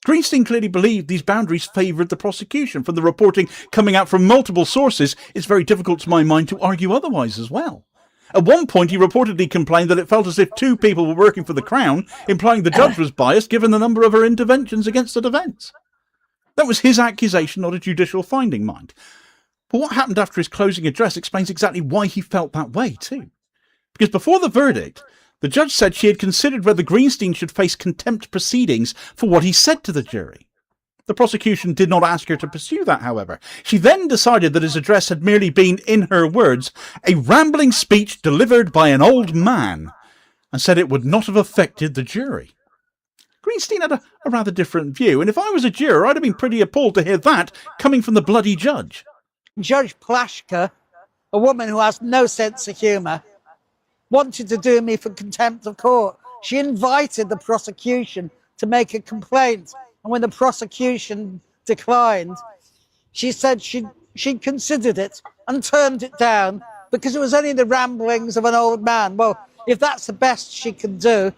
Greenstein clearly believed these boundaries favoured the prosecution. From the reporting coming out from multiple sources, it's very difficult to my mind to argue otherwise as well. At one point, he reportedly complained that it felt as if 2 people were working for the Crown, implying the judge was biased given the number of her interventions against the defence. That was his accusation, not a judicial finding, mind. But what happened after his closing address explains exactly why he felt that way, too. Because before the verdict, the judge said she had considered whether Greenstein should face contempt proceedings for what he said to the jury. The prosecution did not ask her to pursue that, however. She then decided that his address had merely been, in her words, a rambling speech delivered by an old man, and said it would not have affected the jury. Greenstein had a rather different view, and if I was a juror, I'd have been pretty appalled to hear that coming from the bloody judge. Judge Plashka, a woman who has no sense of humour, wanted to do me for contempt of court. She invited the prosecution to make a complaint, and when the prosecution declined, she said she'd considered it and turned it down because it was only the ramblings of an old man. Well, if that's the best she can do,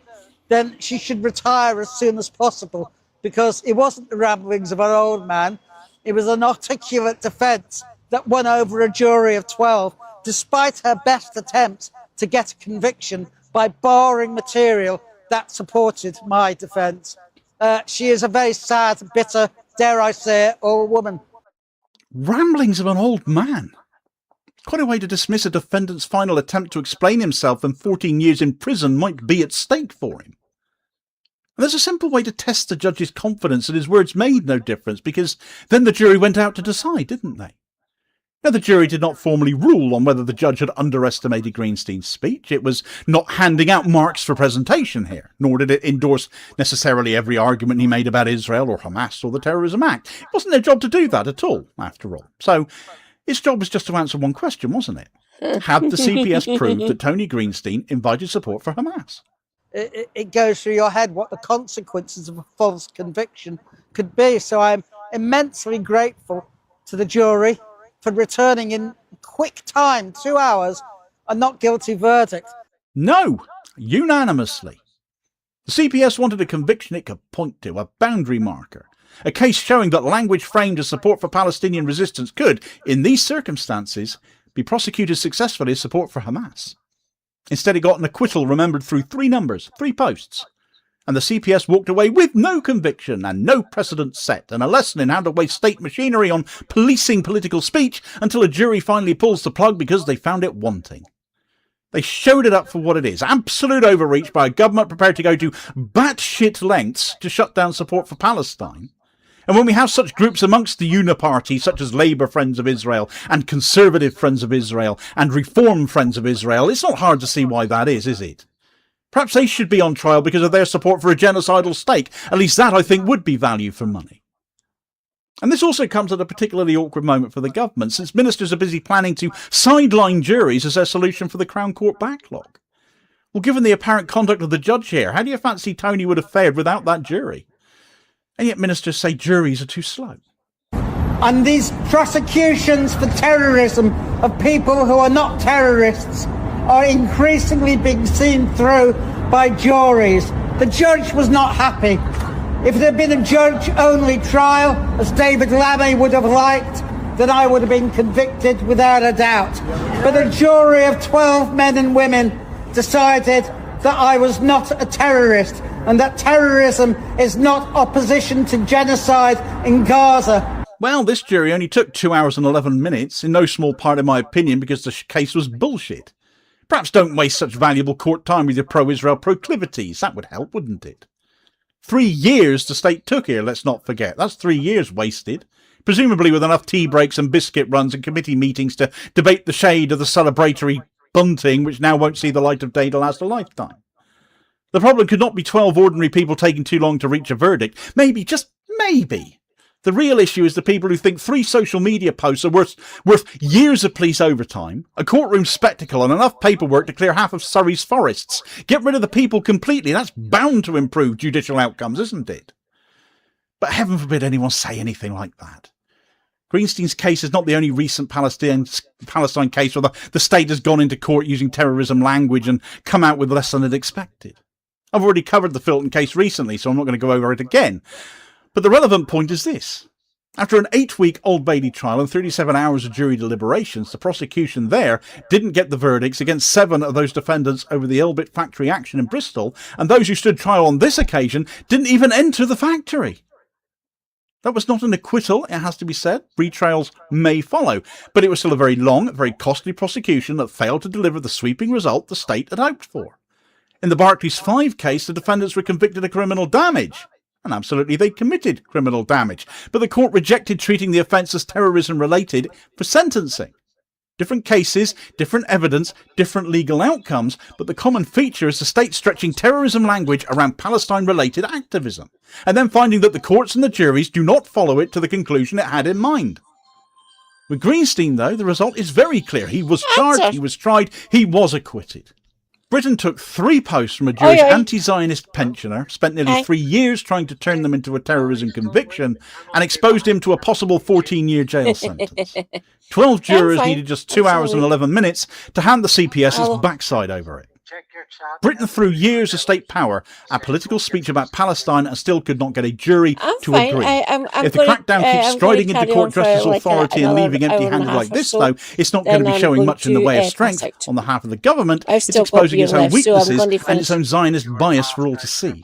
then she should retire as soon as possible, because it wasn't the ramblings of an old man, it was an articulate defence that won over a jury of 12, despite her best attempts to get a conviction by borrowing material that supported my defence. She is a very sad, bitter, dare I say it, old woman. Ramblings of an old man? Quite a way to dismiss a defendant's final attempt to explain himself when 14 years in prison might be at stake for him. And there's a simple way to test the judge's confidence that his words made no difference, because then the jury went out to decide, didn't they? Now, the jury did not formally rule on whether the judge had underestimated Greenstein's speech. It was not handing out marks for presentation here, nor did it endorse necessarily every argument he made about Israel or Hamas or the Terrorism Act. It wasn't their job to do that at all, after all. So its job was just to answer one question, wasn't it? Had the CPS proved that Tony Greenstein invited support for Hamas? It goes through your head what the consequences of a false conviction could be. So I'm immensely grateful to the jury for returning in quick time, 2 hours, a not guilty verdict. No, unanimously. The CPS wanted a conviction it could point to, a boundary marker, a case showing that language framed as support for Palestinian resistance could, in these circumstances, be prosecuted successfully as support for Hamas. Instead, it got an acquittal remembered through 3 numbers, 3 posts. And the CPS walked away with no conviction and no precedent set, and a lesson in how to waste state machinery on policing political speech until a jury finally pulls the plug because they found it wanting. They showed it up for what it is, absolute overreach by a government prepared to go to batshit lengths to shut down support for Palestine. And when we have such groups amongst the Uniparty, such as Labour Friends of Israel and Conservative Friends of Israel and Reform Friends of Israel, it's not hard to see why that is it? Perhaps they should be on trial because of their support for a genocidal state. At least that, I think, would be value for money. And this also comes at a particularly awkward moment for the government, since ministers are busy planning to sideline juries as their solution for the Crown Court backlog. Well, given the apparent conduct of the judge here, how do you fancy Tony would have fared without that jury? And yet ministers say juries are too slow. And these prosecutions for terrorism of people who are not terrorists are increasingly being seen through by juries. The judge was not happy. If there had been a judge-only trial, as David Lammy would have liked, then I would have been convicted without a doubt. But a jury of 12 men and women decided that I was not a terrorist and that terrorism is not opposition to genocide in Gaza. Well, this jury only took 2 hours and 11 minutes, in no small part in my opinion, because the case was bullshit. Perhaps don't waste such valuable court time with your pro-Israel proclivities. That would help, wouldn't it? 3 years the state took here, let's not forget. That's 3 years wasted. Presumably with enough tea breaks and biscuit runs and committee meetings to debate the shade of the celebratory bunting, which now won't see the light of day to last a lifetime. The problem could not be 12 ordinary people taking too long to reach a verdict. Maybe, just maybe. The real issue is the people who think 3 social media posts are worth years of police overtime, a courtroom spectacle and enough paperwork to clear half of Surrey's forests. Get rid of the people completely. That's bound to improve judicial outcomes, isn't it? But heaven forbid anyone say anything like that. Greenstein's case is not the only recent Palestine case where the state has gone into court using terrorism language and come out with less than it expected. I've already covered the Filton case recently, so I'm not going to go over it again. But the relevant point is this. After an 8-week Old Bailey trial and 37 hours of jury deliberations, the prosecution there didn't get the verdicts against 7 of those defendants over the Elbit factory action in Bristol, and those who stood trial on this occasion didn't even enter the factory. That was not an acquittal, it has to be said. Retrials may follow, but it was still a very long, very costly prosecution that failed to deliver the sweeping result the state had hoped for. In the Barclays 5 case, the defendants were convicted of criminal damage. And absolutely they committed criminal damage, but the court rejected treating the offence as terrorism-related for sentencing. Different cases, different evidence, different legal outcomes, but the common feature is the state stretching terrorism language around Palestine-related activism, and then finding that the courts and the juries do not follow it to the conclusion it had in mind. With Greenstein, though, the result is very clear. He was charged, he was tried, he was acquitted. Britain took 3 posts from a Jewish anti-Zionist pensioner, spent nearly 3 years trying to turn them into a terrorism conviction, and exposed him to a possible 14-year jail sentence. 12 jurors needed just 2 hours and 11 minutes to hand the CPS its backside over it. Britain threw years of state power at political speech about Palestine and still could not get a jury to agree. If the crackdown keeps striding into court justice authority and leaving empty-handed like this, though, it's not going to be showing much in the way of strength on the half of the government. It's exposing its own weaknesses and its own Zionist bias for all to see.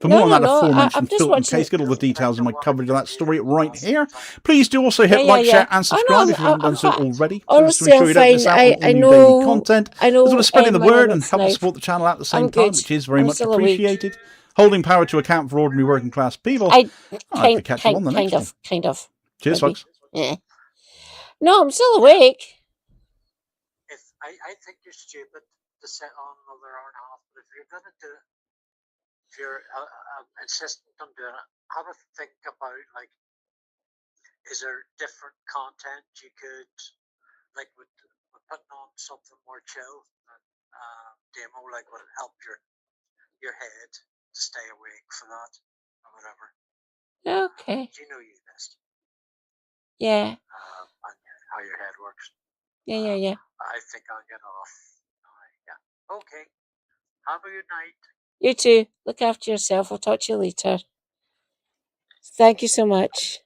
For more on that aforementioned Filton case, get all the details in my coverage of that story right here. Please do also hit like, share and subscribe if you haven't done so already. Honestly, to ensure you don't miss out on I new know, daily content. I know, as well as spreading the my word and limits help now. support the channel at the same I'm time, good. which is very I'm much still awake. appreciated. Holding power to account for ordinary working class people. I I'll have to catch you on the next one. kind of. Cheers, maybe. folks. Yeah. No, I'm still awake. I think you're stupid to sit on another hour and a half, but if you're going to do it, if you're insistent on doing it, have a think about, like, is there different content you could, like, with putting on something more chill than demo, like, would it help your head to stay awake for that or whatever? Okay. You know you best. Yeah. And how your head works. Yeah. I think I'll get off. Yeah. Okay. Have a good night. You too. Look after yourself. I'll talk to you later. Thank you so much.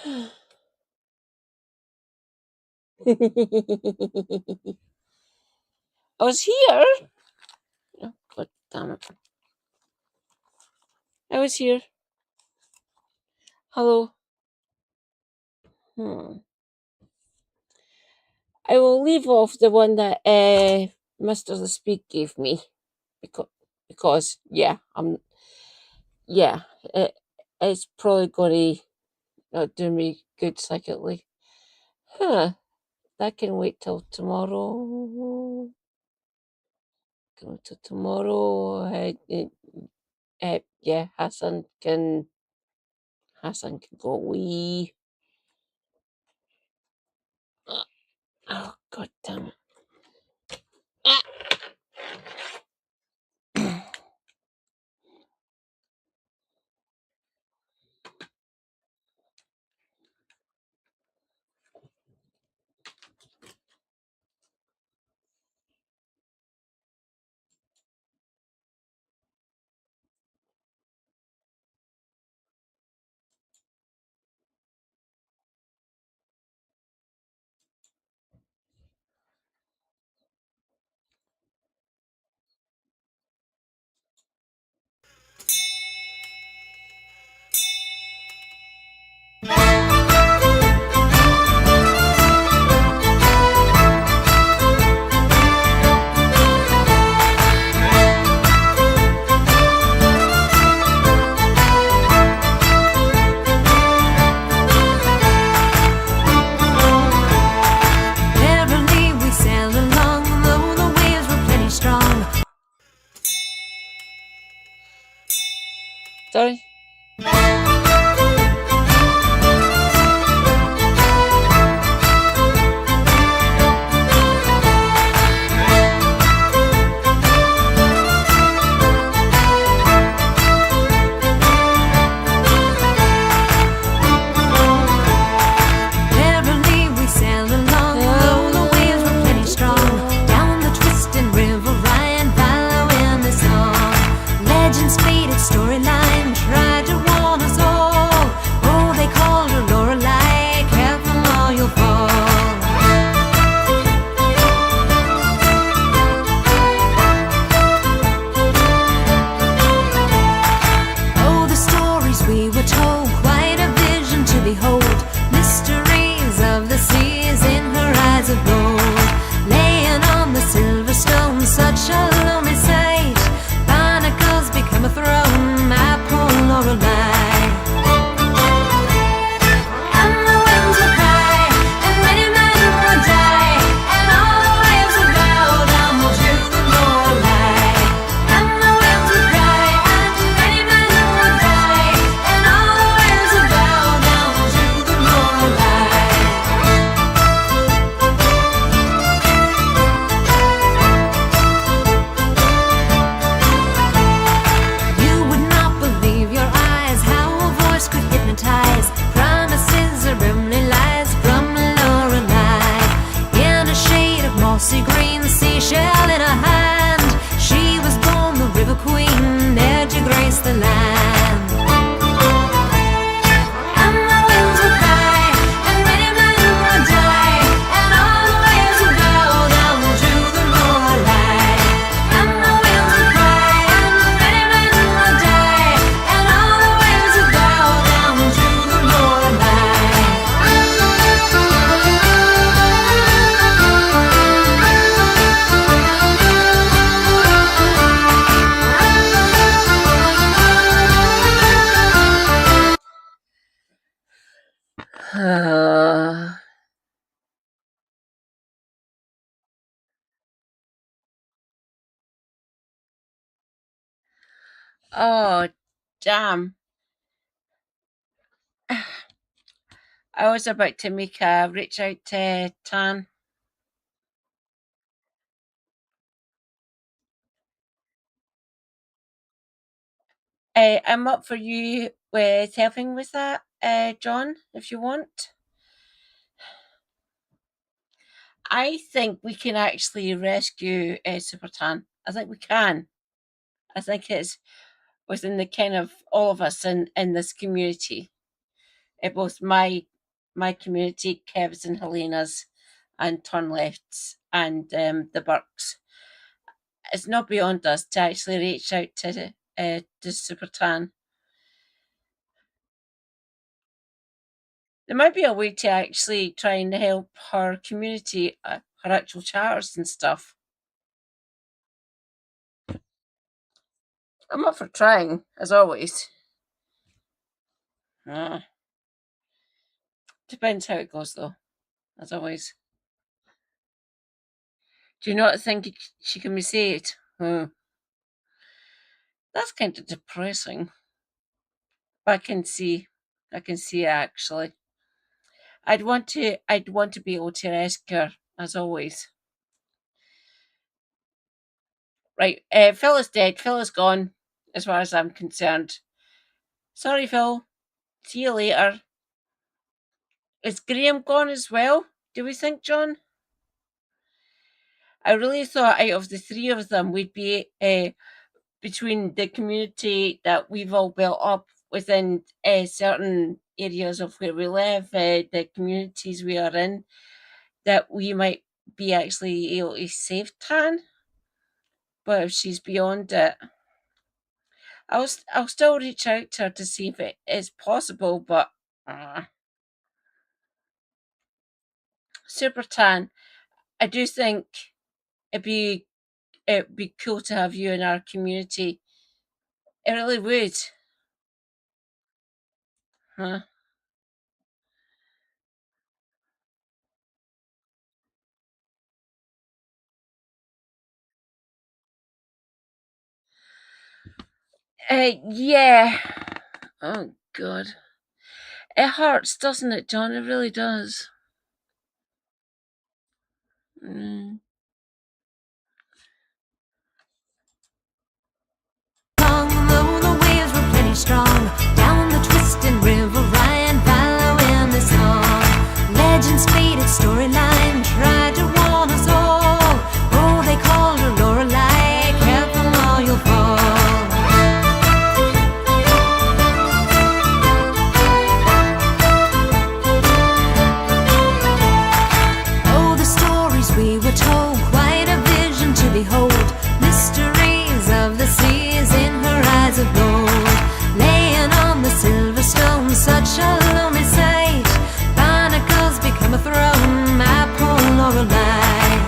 I was here. Oh, God damn it. I was here. Hello. I will leave off the one that Mr. The Speak gave me because it's probably going to not do me good psychically. That can wait till tomorrow. Yeah, Hassan can go wee. Oh, God damn it. Merrily we sailed along, though the waves were plenty strong. Sorry. Merrily we sailed along, though the waves were plenty strong. Down the twisting river Ryan, following the song. Legends faded storyline tried to warn us all. Oh, they called her Lorelei, careful or you'll fall. Oh, the stories we were told, quite a vision to behold. Mysteries of the seas in her eyes of gold. Laying on the silver stone, such a lonely sight. Barnacles become a throne. Oh, damn. I was about to make a reach out to Tan. I'm up for you with helping with that, John, if you want. I think we can actually rescue Super Tan. I think we can. I think it's within the kind of all of us in this community. Both my community, Kev's and Helena's, and Turn Left's, and the Burks. It's not beyond us to actually reach out to Super Tan. There might be a way to actually try and help her community, her actual charities and stuff. I'm up for trying, as always. Depends how it goes, though, as always. Do you not think she can be saved? That's kind of depressing. But I can see it actually. I'd want to be able to rescue her, as always. Right, Phil is dead. Phil is gone, as far as I'm concerned. Sorry, Phil. See you later. Is Graham gone as well, do we think, John? I really thought out of the three of them, we'd be between the community that we've all built up within certain areas of where we live, the communities we are in, that we might be actually able to save Tan. But if she's beyond it, I'll still reach out to her to see if it is possible, but Super Tan, I do think it'd be cool to have you in our community. It really would. Huh? Yeah. Oh, God. It hurts, doesn't it, John? It really does. Though the waves were plenty strong, down the twisting river Ryan following the song. Legends faded, storyline tried to warn us all. Oh, they called her Lorelei, careful or you'll fall. Oh, the stories we were told, quite a vision to behold. Mysteries of the seas in her eyes of gold, laying on the silver stone, such a lonely sight. Barnacles become a throne, my poor Lorelei.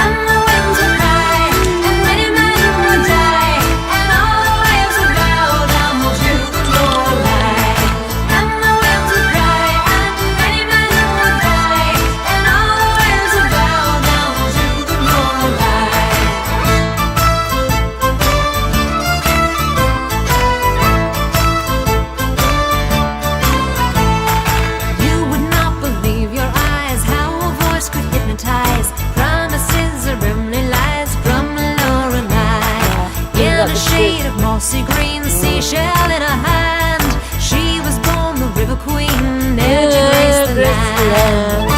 And the winds would cry, and many men would die, and all the waves would bow down to the Lorelei. And the winds would cry, and many men would die, and all the waves would bow down to the Lorelei. You would not believe your eyes, how a voice could hypnotize. Promises or brimley lies from Lorelei. In a shade of mossy green, seashell in her hand, she was born the river queen, there to grace the land.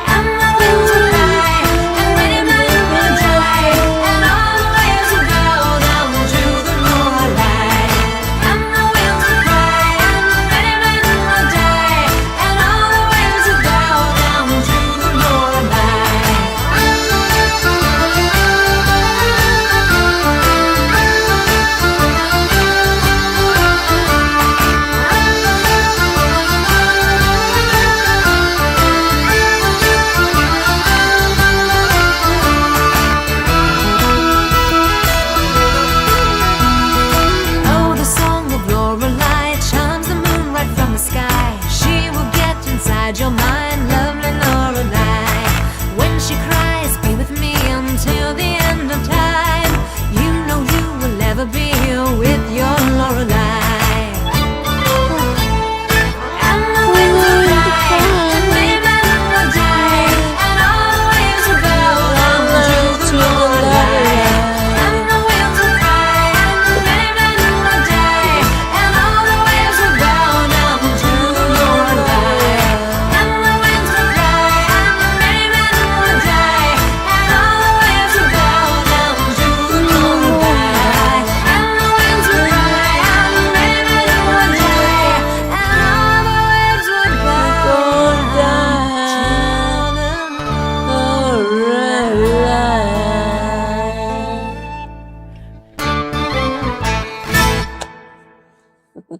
And the winds would cry, and many men would die, and all the waves would bow down to the Lorelei. And the winds would cry, and many men would die, and all the waves would bow down to the Lorelei. No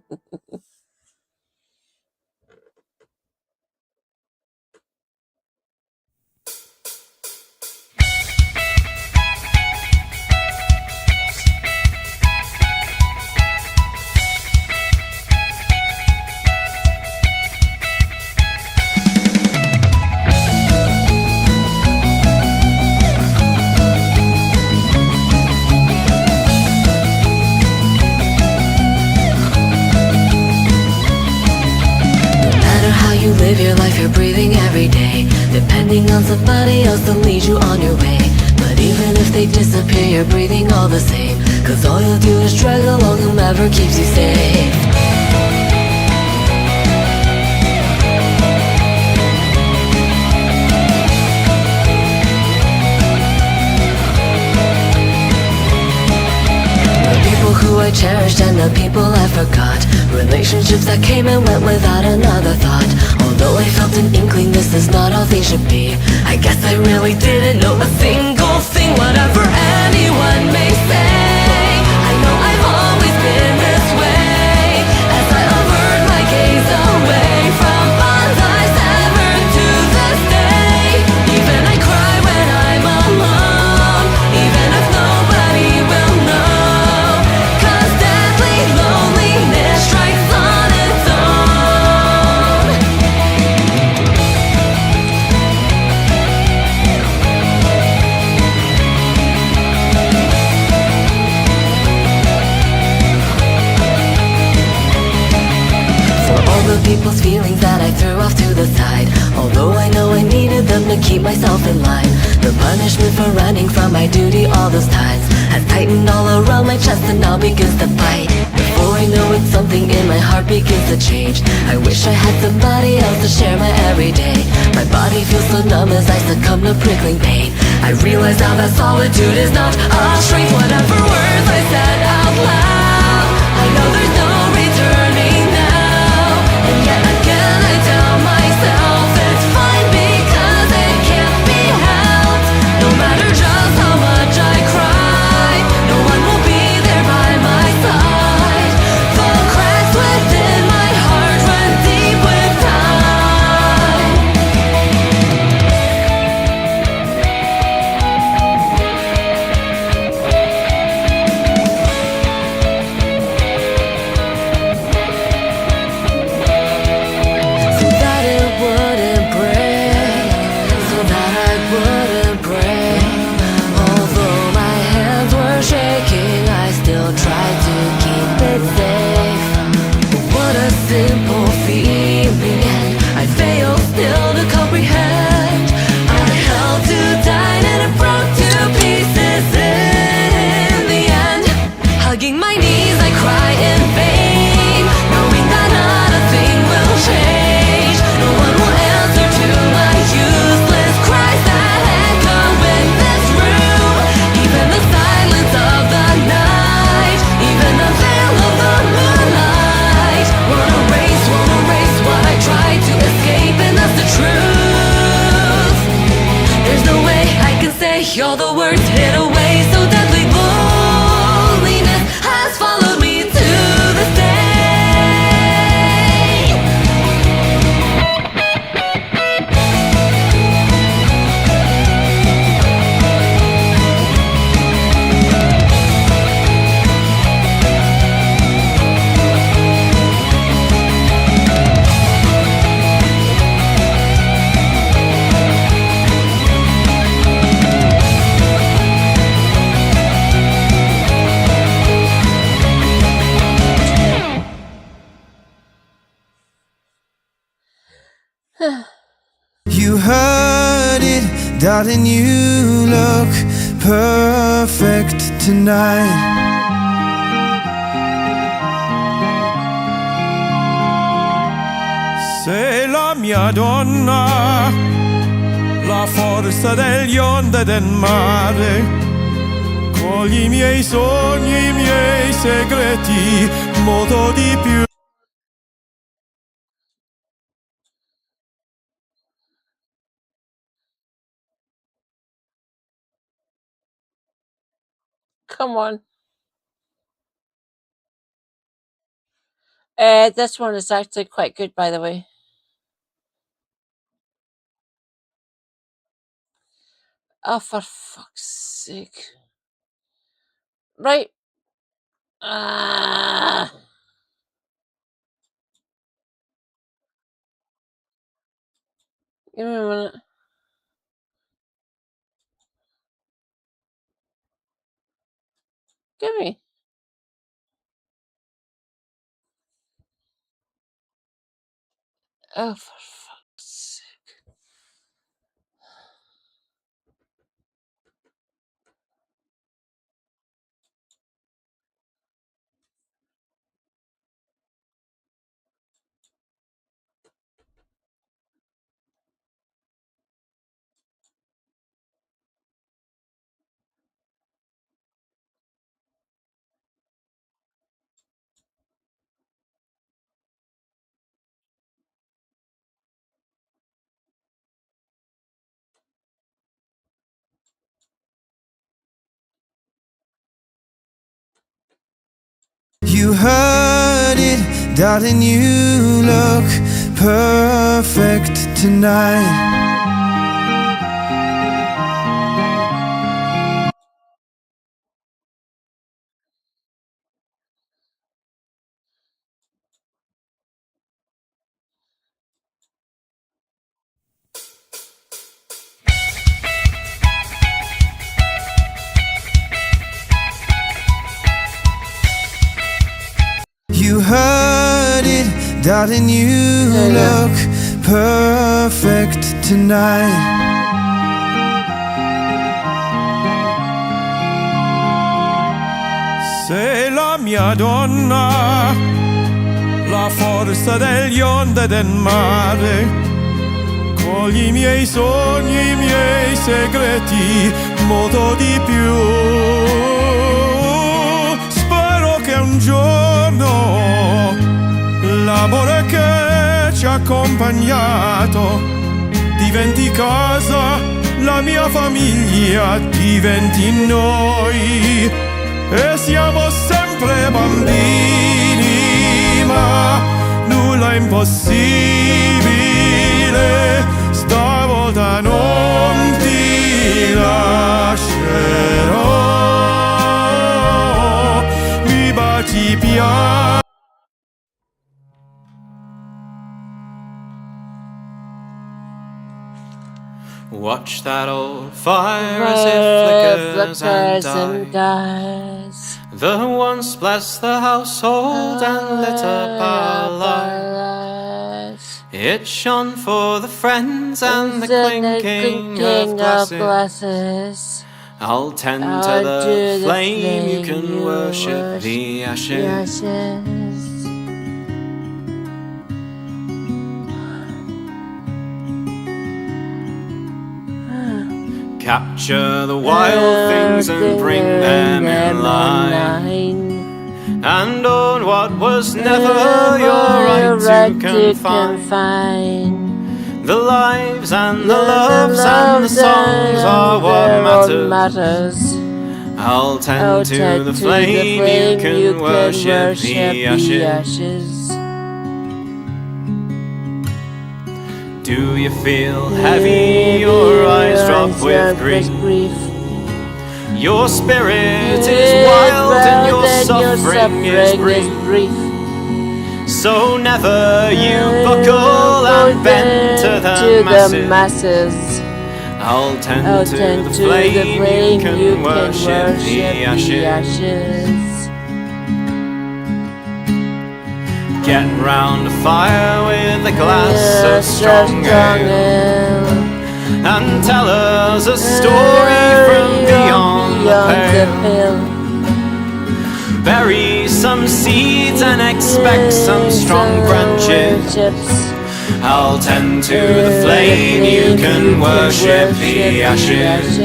matter how you live your life, you're breathing every day, depending on somebody else to lead you on your way. But even if they disappear, you're breathing all the same, 'cause all you'll do is drag along whomever keeps you safe. The people who I cherished and the people I forgot, relationships that came and went without another thought. Although I felt an inkling this is not all things should be, I guess I really didn't know a single thing. Whatever anyone may say, I know I've always been this way. As I avert my gaze away from bonds I severed to this day. Even I cry when I'm alone, even if nobody will know, 'cause deadly loneliness strikes on its own. For all the people's feelings that I threw off to the side, although I know I needed them to keep myself in line, the punishment for running from my duty all those times has tightened all around my chest and now begins to bite. Before I know it, something in my heart begins to change. I wish I had somebody else to share my everyday. My body feels so numb as I succumb to prickling pain. I realize now that solitude is not a strength. Whatever words I said out loud, I know there's no returning now. And yet again I tell myself it's fine because it can't be helped. No matter just how much I cry, no one will be there by my side. The cracks within my heart run deep with time. So that it wouldn't break, so that I wouldn't break. Although my hands were shaking, I still tried to keep it safe. But what a simple feeling, and I fail still to comprehend. I held too tight and it broke to pieces in the end. Hugging my knees, I cry in vain, knowing that not a thing will change. No one will answer to my useless cries that echo in this room. Even the silence of the night, even the veil of the moonlight, won't erase what I tried to escape, and that's the truth. There's no way I can say all the words hid away, so deadly loneliness has followed me to this day. You heard it, darling, you look perfect tonight. Sei la mia donna, la forza degli onde del mare. Cogli i miei sogni, i miei segreti, molto di più. Come on. This one is actually quite good, by the way. Oh, for fuck's sake. Right. Give me a minute. Give me. Oh, for fuck's sake. You heard it, darling, you look perfect tonight. You heard it, darling, you look perfect tonight. Sei la mia donna, la forza degli onde del mare. Cogli i miei sogni, i miei segreti, molto di più. Spero che un giorno l'amore che ci ha accompagnato diventi casa, la mia famiglia diventi noi. E siamo sempre bambini, ma nulla è impossibile. Stavolta non ti lascerò. Mi baci piano. Watch that old fire as it flickers and dies. The once blessed the household and lit up our lives. It shone for the friends and the clinking of glasses. I'll tend to the flame, you can worship the ashes. Capture the wild things and bring them in line, and on what was never your right to confine. The lives and the loves and the songs are what matters. I'll tend to the flame, you can worship the ashes. Do you feel heavy, your eyes drop with grief? Your spirit is wild and your suffering is brief. So never you buckle and bend to the masses. I'll tend to the flame, you can worship the ashes. Get round a fire with a glass of strong ale, and tell us a story from beyond the pale. Bury some seeds and expect some strong branches. I'll tend to the flame, you can worship the ashes.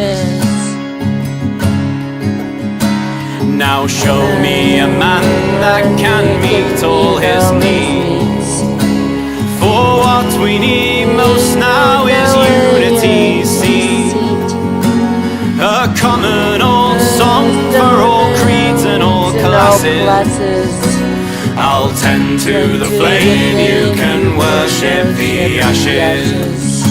Now show me a man that can meet all his needs. For what we need most now is unity, see. A common old song for all creeds and all classes. I'll tend to the flame, you can worship the ashes.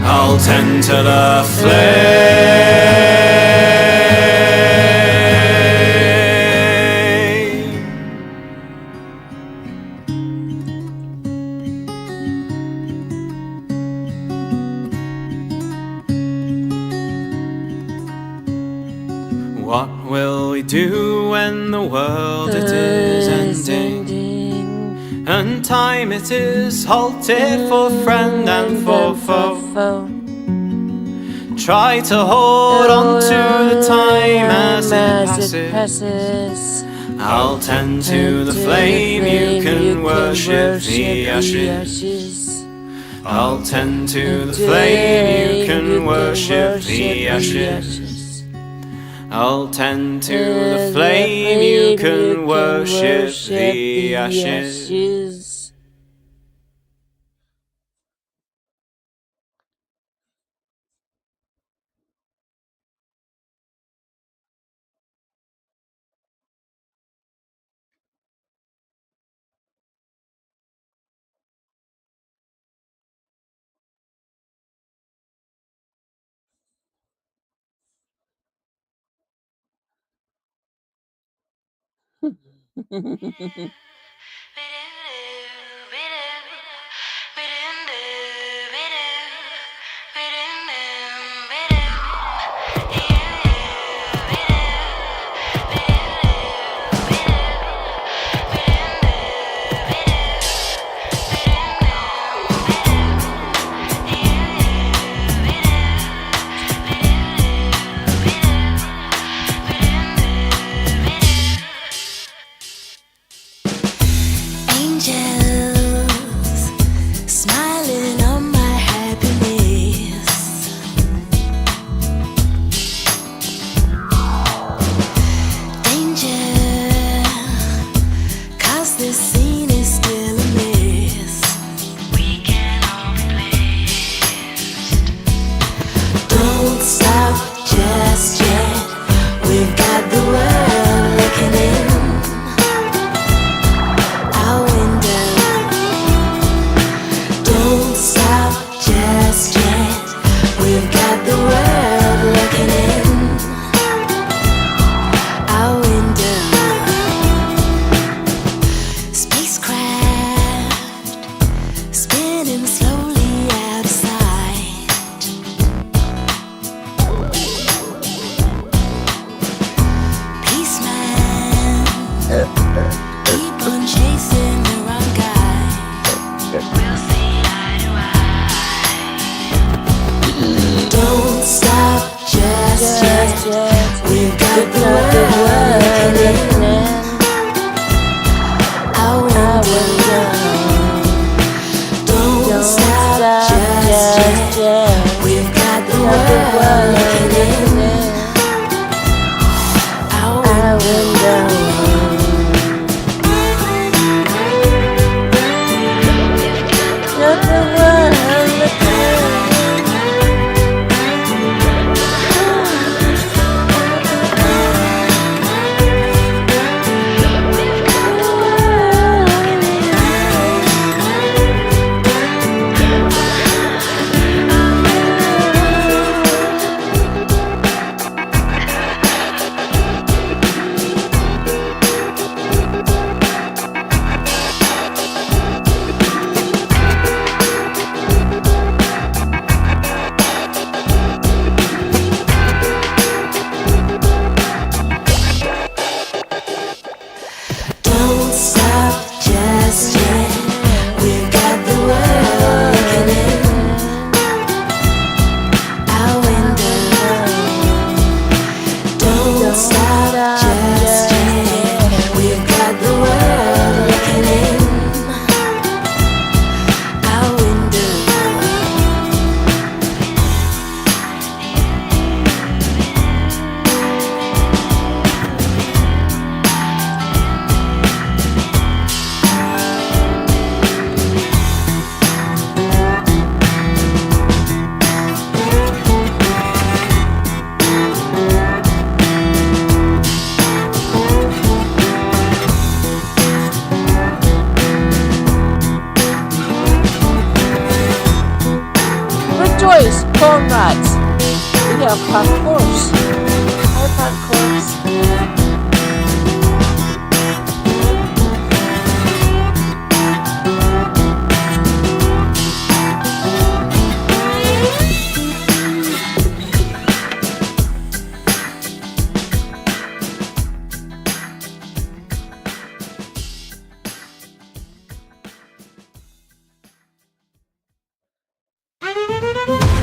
I'll tend to the flame. What will we do when the world it is ending, and time it is halted for friend and for foe? Try to hold on to the time as it passes. I'll tend to the flame, you can worship the ashes. I'll tend to the flame, you can worship the ashes. I'll tend to the flame, you can worship the ashes. Angels smiling on my happiness. Danger, 'cause this scene is still a mess. We can all be blessed. Don't stop just yet. We've got the world looking in. Don't stop just yet. We've got the world looking in our window. Spacecraft spinning slowly out of sight. Policeman, keep on chasing the wrong guy. We'll see eye to eye. Don't stop just yet. We've got the world looking in our window. Don't stop just yet. We've got the world looking in our window. Got the world looking. Don't stop just yet. We've got the world looking in our window. Don't stop just yet. We've got the world looking in our window. comrades. We have parkours. Hi, parkours.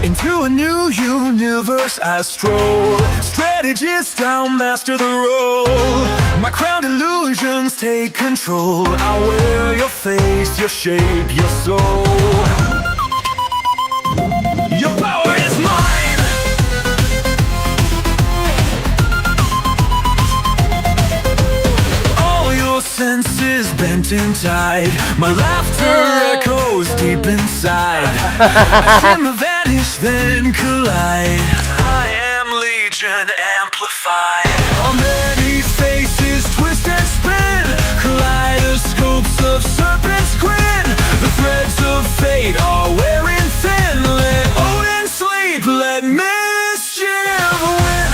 Into a new universe I stroll. Strategist, I'll master the role. My crowned illusions take control. I'll wear your face, your shape, your soul. Your power is mine. All your senses bent in tide. My laughter echoes deep inside. I shimmer, vanish, then collide. I am Legion amplified. On many faces, twist and spin. Kaleidoscopes of serpent's grin. The threads of fate are wearing thin. Let Odin sleep, let mischief win.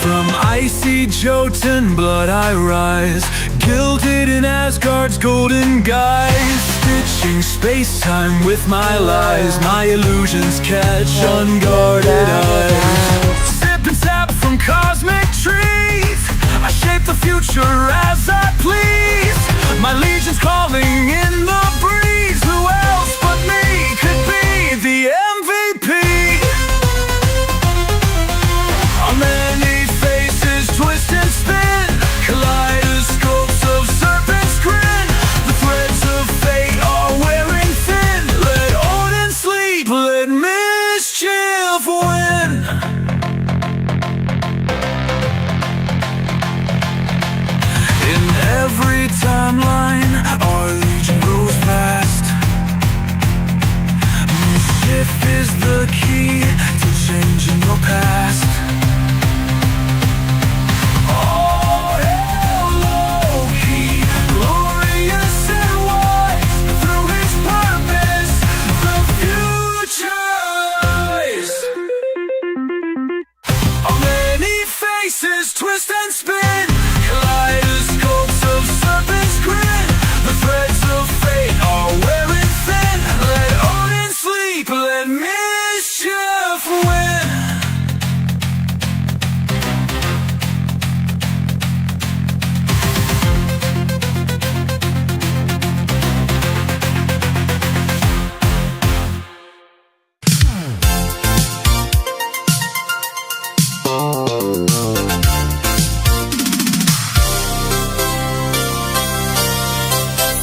From icy Jotun blood I rise, gilded in Asgard's golden guise. Stitching space-time with my lies, my illusions catch unguarded eyes. Sip and sap from cosmic trees, I shape the future as I please. My legion's calling in the breeze. Who else but me could be the MVP? On many faces, twist and spin. Kaleidoscopes of serpent's grin. The threads of fate are wearing thin. Let Odin sleep, let mischief win. In every timeline, our legion grows fast. Mischief is the key to changing your past. Oh, hell, Loki, glorious and wise. Through his purpose, the future lies. On many faces, twist and spin. Kaleidoscopes of serpent's grin. The threads of fate are wearing thin. Let Odin sleep, let mischief win.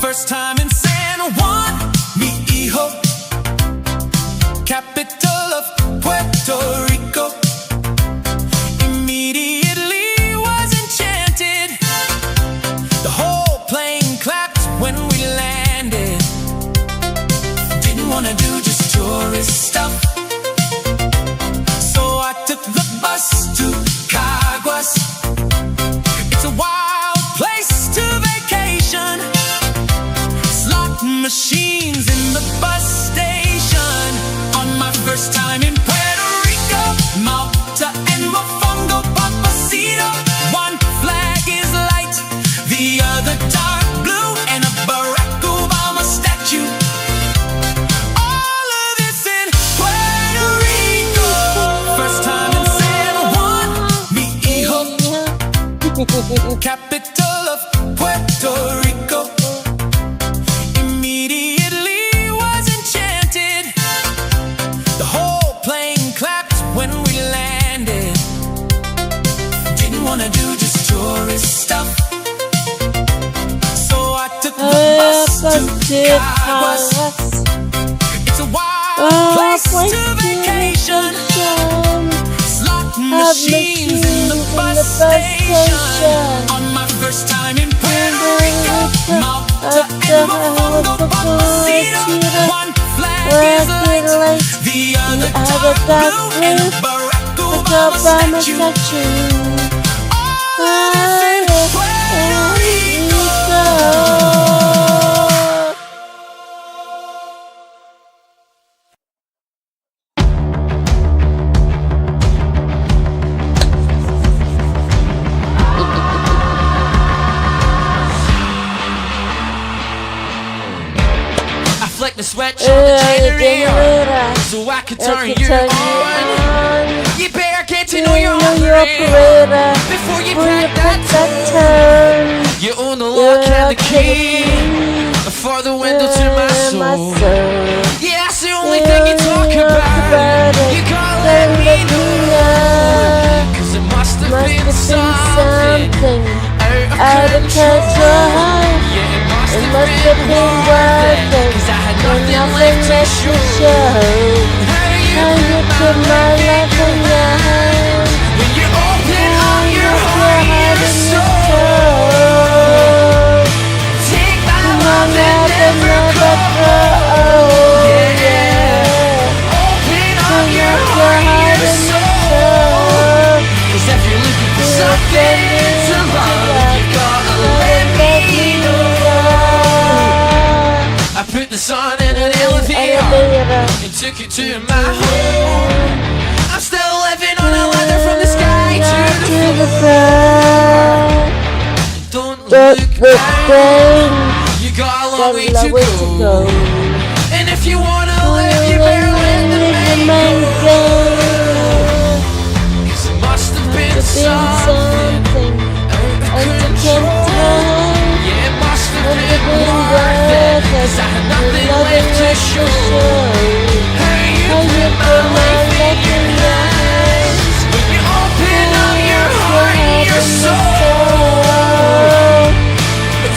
First time in San Juan, mi hijo, capital of Puerto Rico. Immediately was enchanted. The whole plane clapped when we landed. Didn't wanna do just tourist stuff, so I took the bus to Caguas. It's a wild place to vacation. Slot machines in the bus station. On my first time in Puerto Rico, Malta and Mofongo, Papacito. One flag is light, the other dark blue, and a Barack Obama statue. All of this in Puerto Rico. First time in San Juan, mi hijo, capital of Puerto Rico. Immediately was enchanted. The whole plane clapped when we landed. Didn't wanna do just tourist stuff, so I took the bus to Caguas. It's a wild place to vacation. Slot machines in the bus station. On my first time in Puerto Rico, Malta and Mofongo, Papacito. One flag is light, the other dark blue, and a Barack Obama statue. All of this in Puerto Rico. I flick the switch on the generator so I can turn you on. You better get to know your operator before you crack that turn. You own the lock and the key for the window to my soul. Yeah, that's the only thing you talk about. You gotta let me know, 'cause it must have been something out of control. Yeah, it must have been worth it, 'cause I had nothing left to show. How you put my life in your hands when you open up your heart and your soul. Take my love and never go. Yeah. Open up your heart and your soul. 'Cause if you're looking for something to love, you gotta let me know. I put the sun in an elevator and took it to my home. I'm still living on a ladder from the sky to the floor. Don't look down, you got a long way to go. And if you wanna live, you better let the man go. 'Cause it must have been something out of control. Yeah, it must have been worth it, 'cause I had nothing left to show. How you put my life in your hands when you open up your heart and your soul.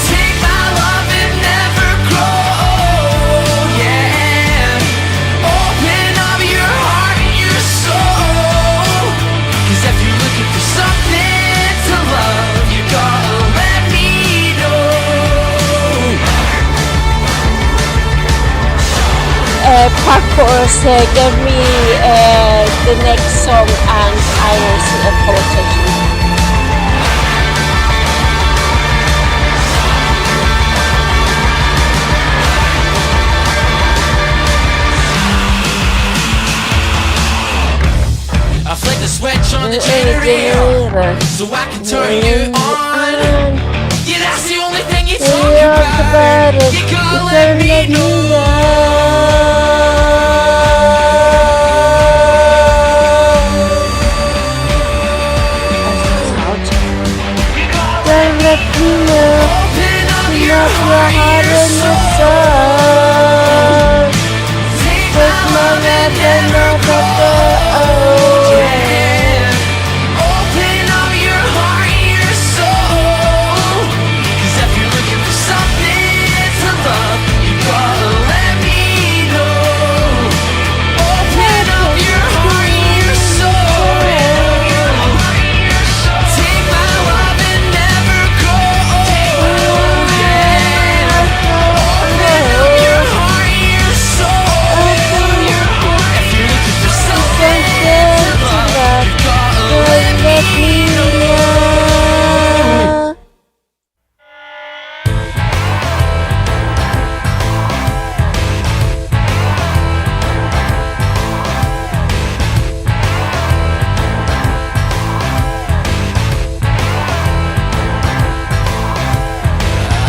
Take my love and never grow. Yeah, open up your heart and your soul. 'Cause if you're looking for something to love, you gotta let me know. Parkour said, give me the next song and I will see a politician. I flick the switch on the generator so I can turn you on. Yeah, that's the only thing you talk about. You gotta let me know. Let me know. Open up your heart and your soul. Take my love and never go. Yeah. Open up your heart and your soul. 'Cause if you're looking for something to love, you gotta let me know. Open up your heart and your soul. Take my love and never go. Yeah. Open up your heart and your soul. If you're looking for something to love, you gotta let me know.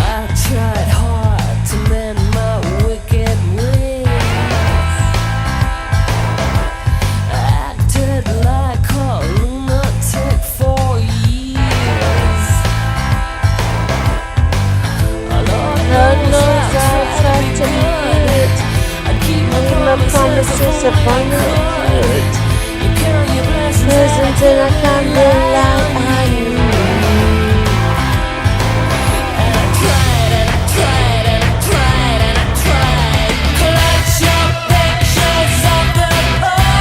I tried hard to mend my wicked ways. Acted like a lunatic for years. Lord knows I tried to hide it. I keep my promises upon it. You carry your blessings until I can't rely on you. And I tried and I tried and I tried and I tried. Collect your pictures of the poor.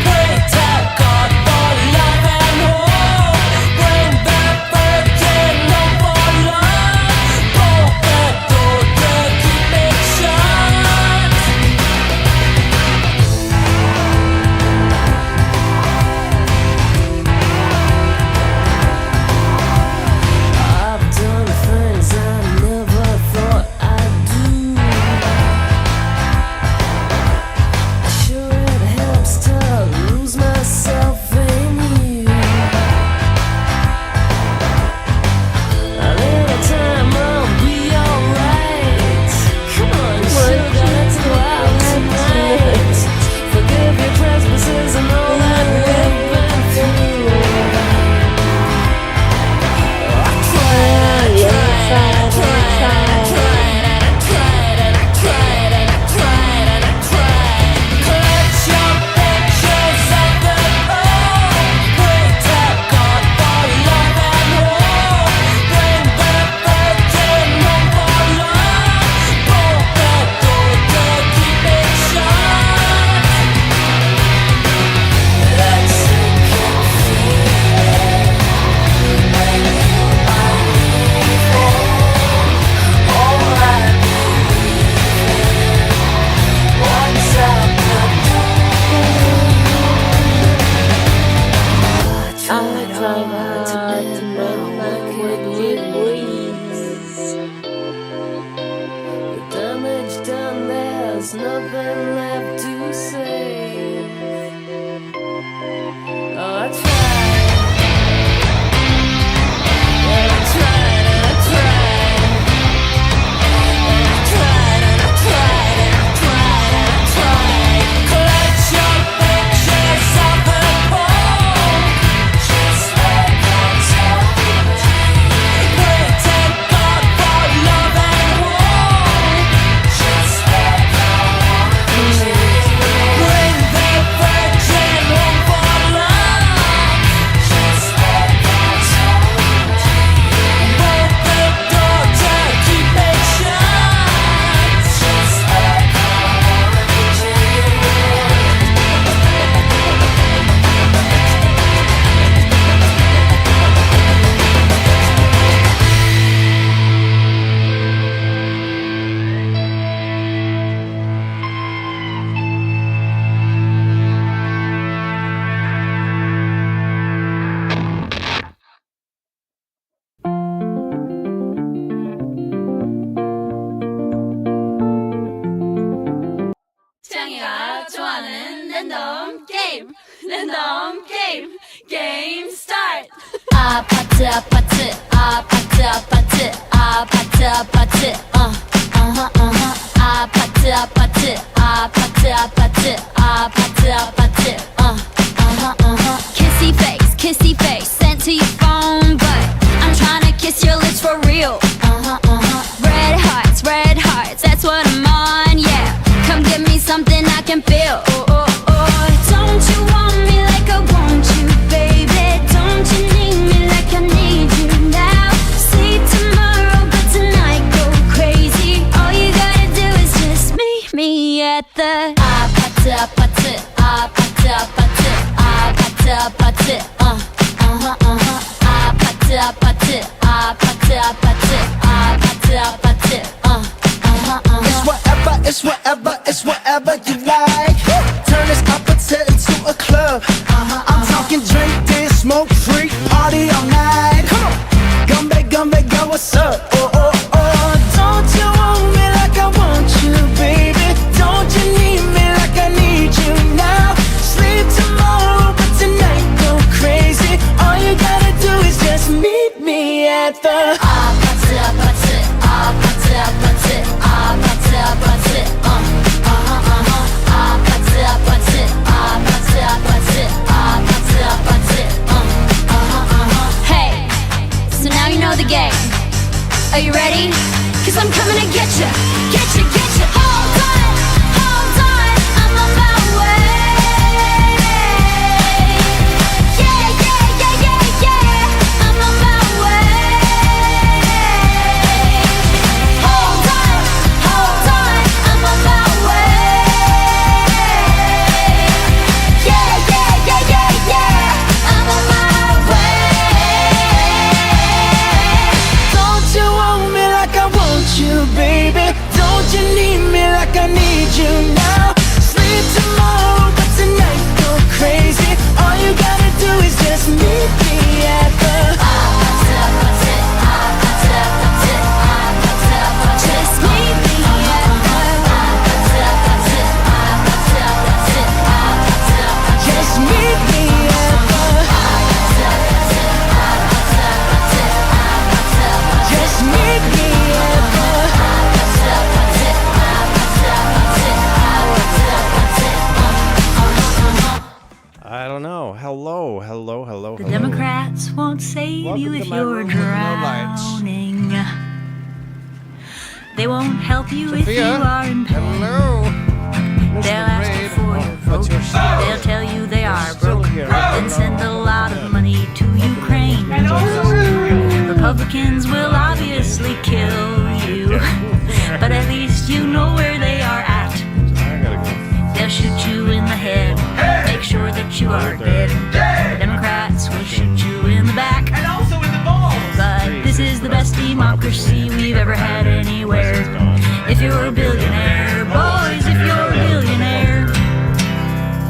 Pray to God for love and hope. Bring the virgin home for love. Bolt the door to keep it shut. There's nothing left to say. Oh, I tried. Yeah, I tried and I tried. And I tried and I tried and I tried and I tried. Collect your pictures of the poor. Just like that's all. Pray to God for love and war. Just like I want to. Bring the virgin home for love. Just like that's all. Bolt the door to keep it shut. Just like I want to. 장이가 좋아하는 랜덤 게임, 랜덤 게임, 게임 스타트. 아파트 아파트 아파트 아파트 아파트 아파트 아파트 아파트 아파트 아파트 아파트 아파트 kissy face sent to your phone, but I'm trying to kiss your lips for real. Red hearts, that's what I'm on, yeah. Come give me something I can feel. Oh, oh, oh. Don't you want me like I want you, baby? Don't you need me like I need you now? See tomorrow, but tonight go crazy. All you gotta do is just meet me at the 아파트 아파트 아파트 아파트 아파트 아파트 아파트 아파트 아파트 아파트 아파트 아파트 It's whatever, it's whatever you like. Turn this opposite into a club. I'm talking drink, dance, smoke, freak, party all night. Come on, gumbe, go, what's up? Oh, oh, oh. Don't you want me like I want you, baby? Don't you need me like I need you now? Sleep tomorrow, but tonight go crazy. All you gotta do is just meet me at the 아파트 아파트 아파트 아파트 아파트 아파트 아파트 아파트 아파트 아파트 아파트 Hey, so now you know the game. Are you ready? 'Cause I'm coming to get you, get you, get you. Hold on, I'm on my way. Yeah, yeah, yeah, yeah, yeah, I'm on my way. Hold on, I'm on my way. Yeah, yeah, yeah, yeah, yeah, I'm on my way. Don't you want me like I want you, baby? Don't you need me like I need you now? Sleep tomorrow, but tonight go crazy. All you gotta do is just meet me at the just meet me at just meet me at just meet me I don't know. Hello. The Democrats won't save you if you're drowning. They won't help you if you are in pain. They'll ask you for your vote. They'll tell you they are broke. Then send a lot of money to Ukraine. Republicans will obviously kill you, but at least you know where they are at. They'll shoot you in the head, make sure that you are dead. The Democrats will shoot you in the back, and also in the balls. But this is the best democracy we've ever had anywhere. If you're a billionaire, boys, if you're a billionaire.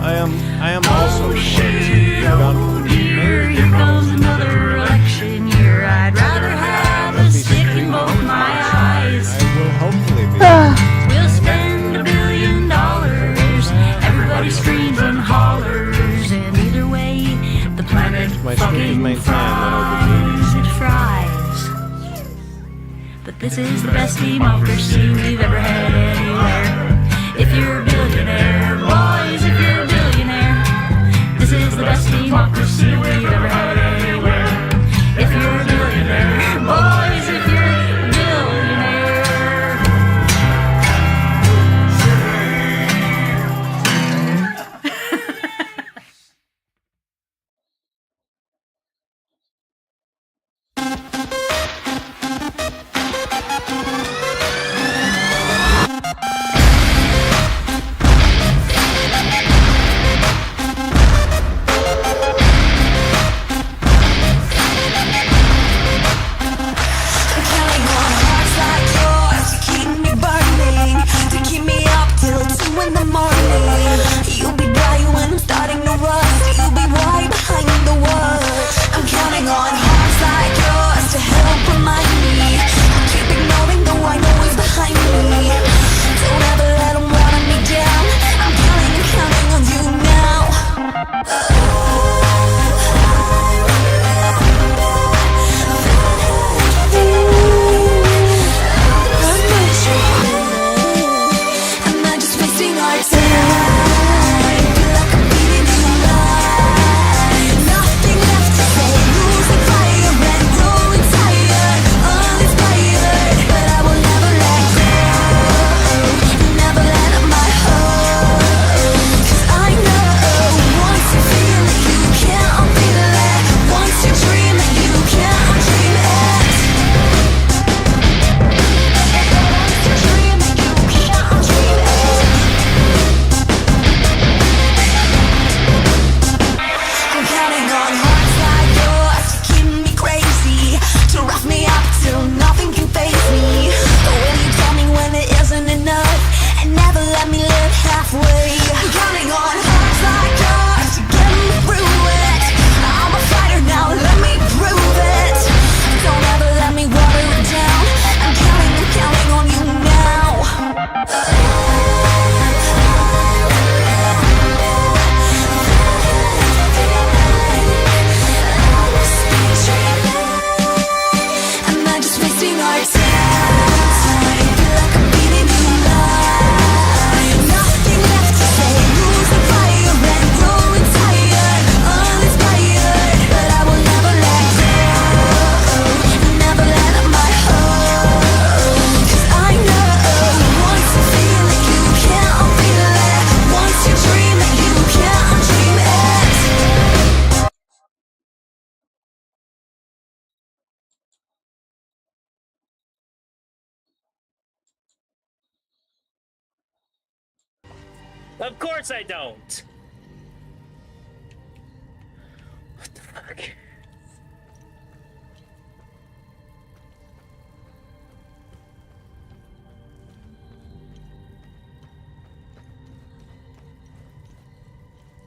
I am also oh dear, here comes another election year. I'd rather have a stick in both my eyes. I will hopefully be. We'll maintain that Fries and fries. But this is the best democracy we've ever had anywhere. If you're a billionaire, boys, if you're a billionaire, this is the best democracy we've ever had anywhere. If you're a billionaire, boys, if you're a billionaire. Counting on hearts like yours to keep me burning, to keep me up till 2 in the morning. You'll be bright when I'm starting to rust. You'll be right behind the words. I'm counting on hearts like yours to help remind me. I keep ignoring the white noise behind me. Don't ever let them water me down. I'm counting on you now. Am I just wasting our time? Feel like I'm beating you alive. Nothing left to say. Losing fire and growing tired, uninspired. But I will never let go. Never let up my hope. 'Cause I know once you feel it, you can't unfeel it. Once you dream it, you can't undream it. I'm counting on hearts like yours to keep me crazy, to rough me up till nothing can faze me. Will you tell me when it isn't enough and never let me live halfway? I'm counting on hearts like yours to get me through it. I'm a fighter now, let me prove it. Don't ever let me water it down. I'm counting on you now. Am I just wasting our time? Feel like I'm beating you alive. Nothing left to say. Losing fire and growing tired, uninspired. But I will never let go. Never let up my hope. 'Cause I know once you feel it, you can't unfeel it. Once you dream it, you can't undream it. Of course I don't. What the fuck?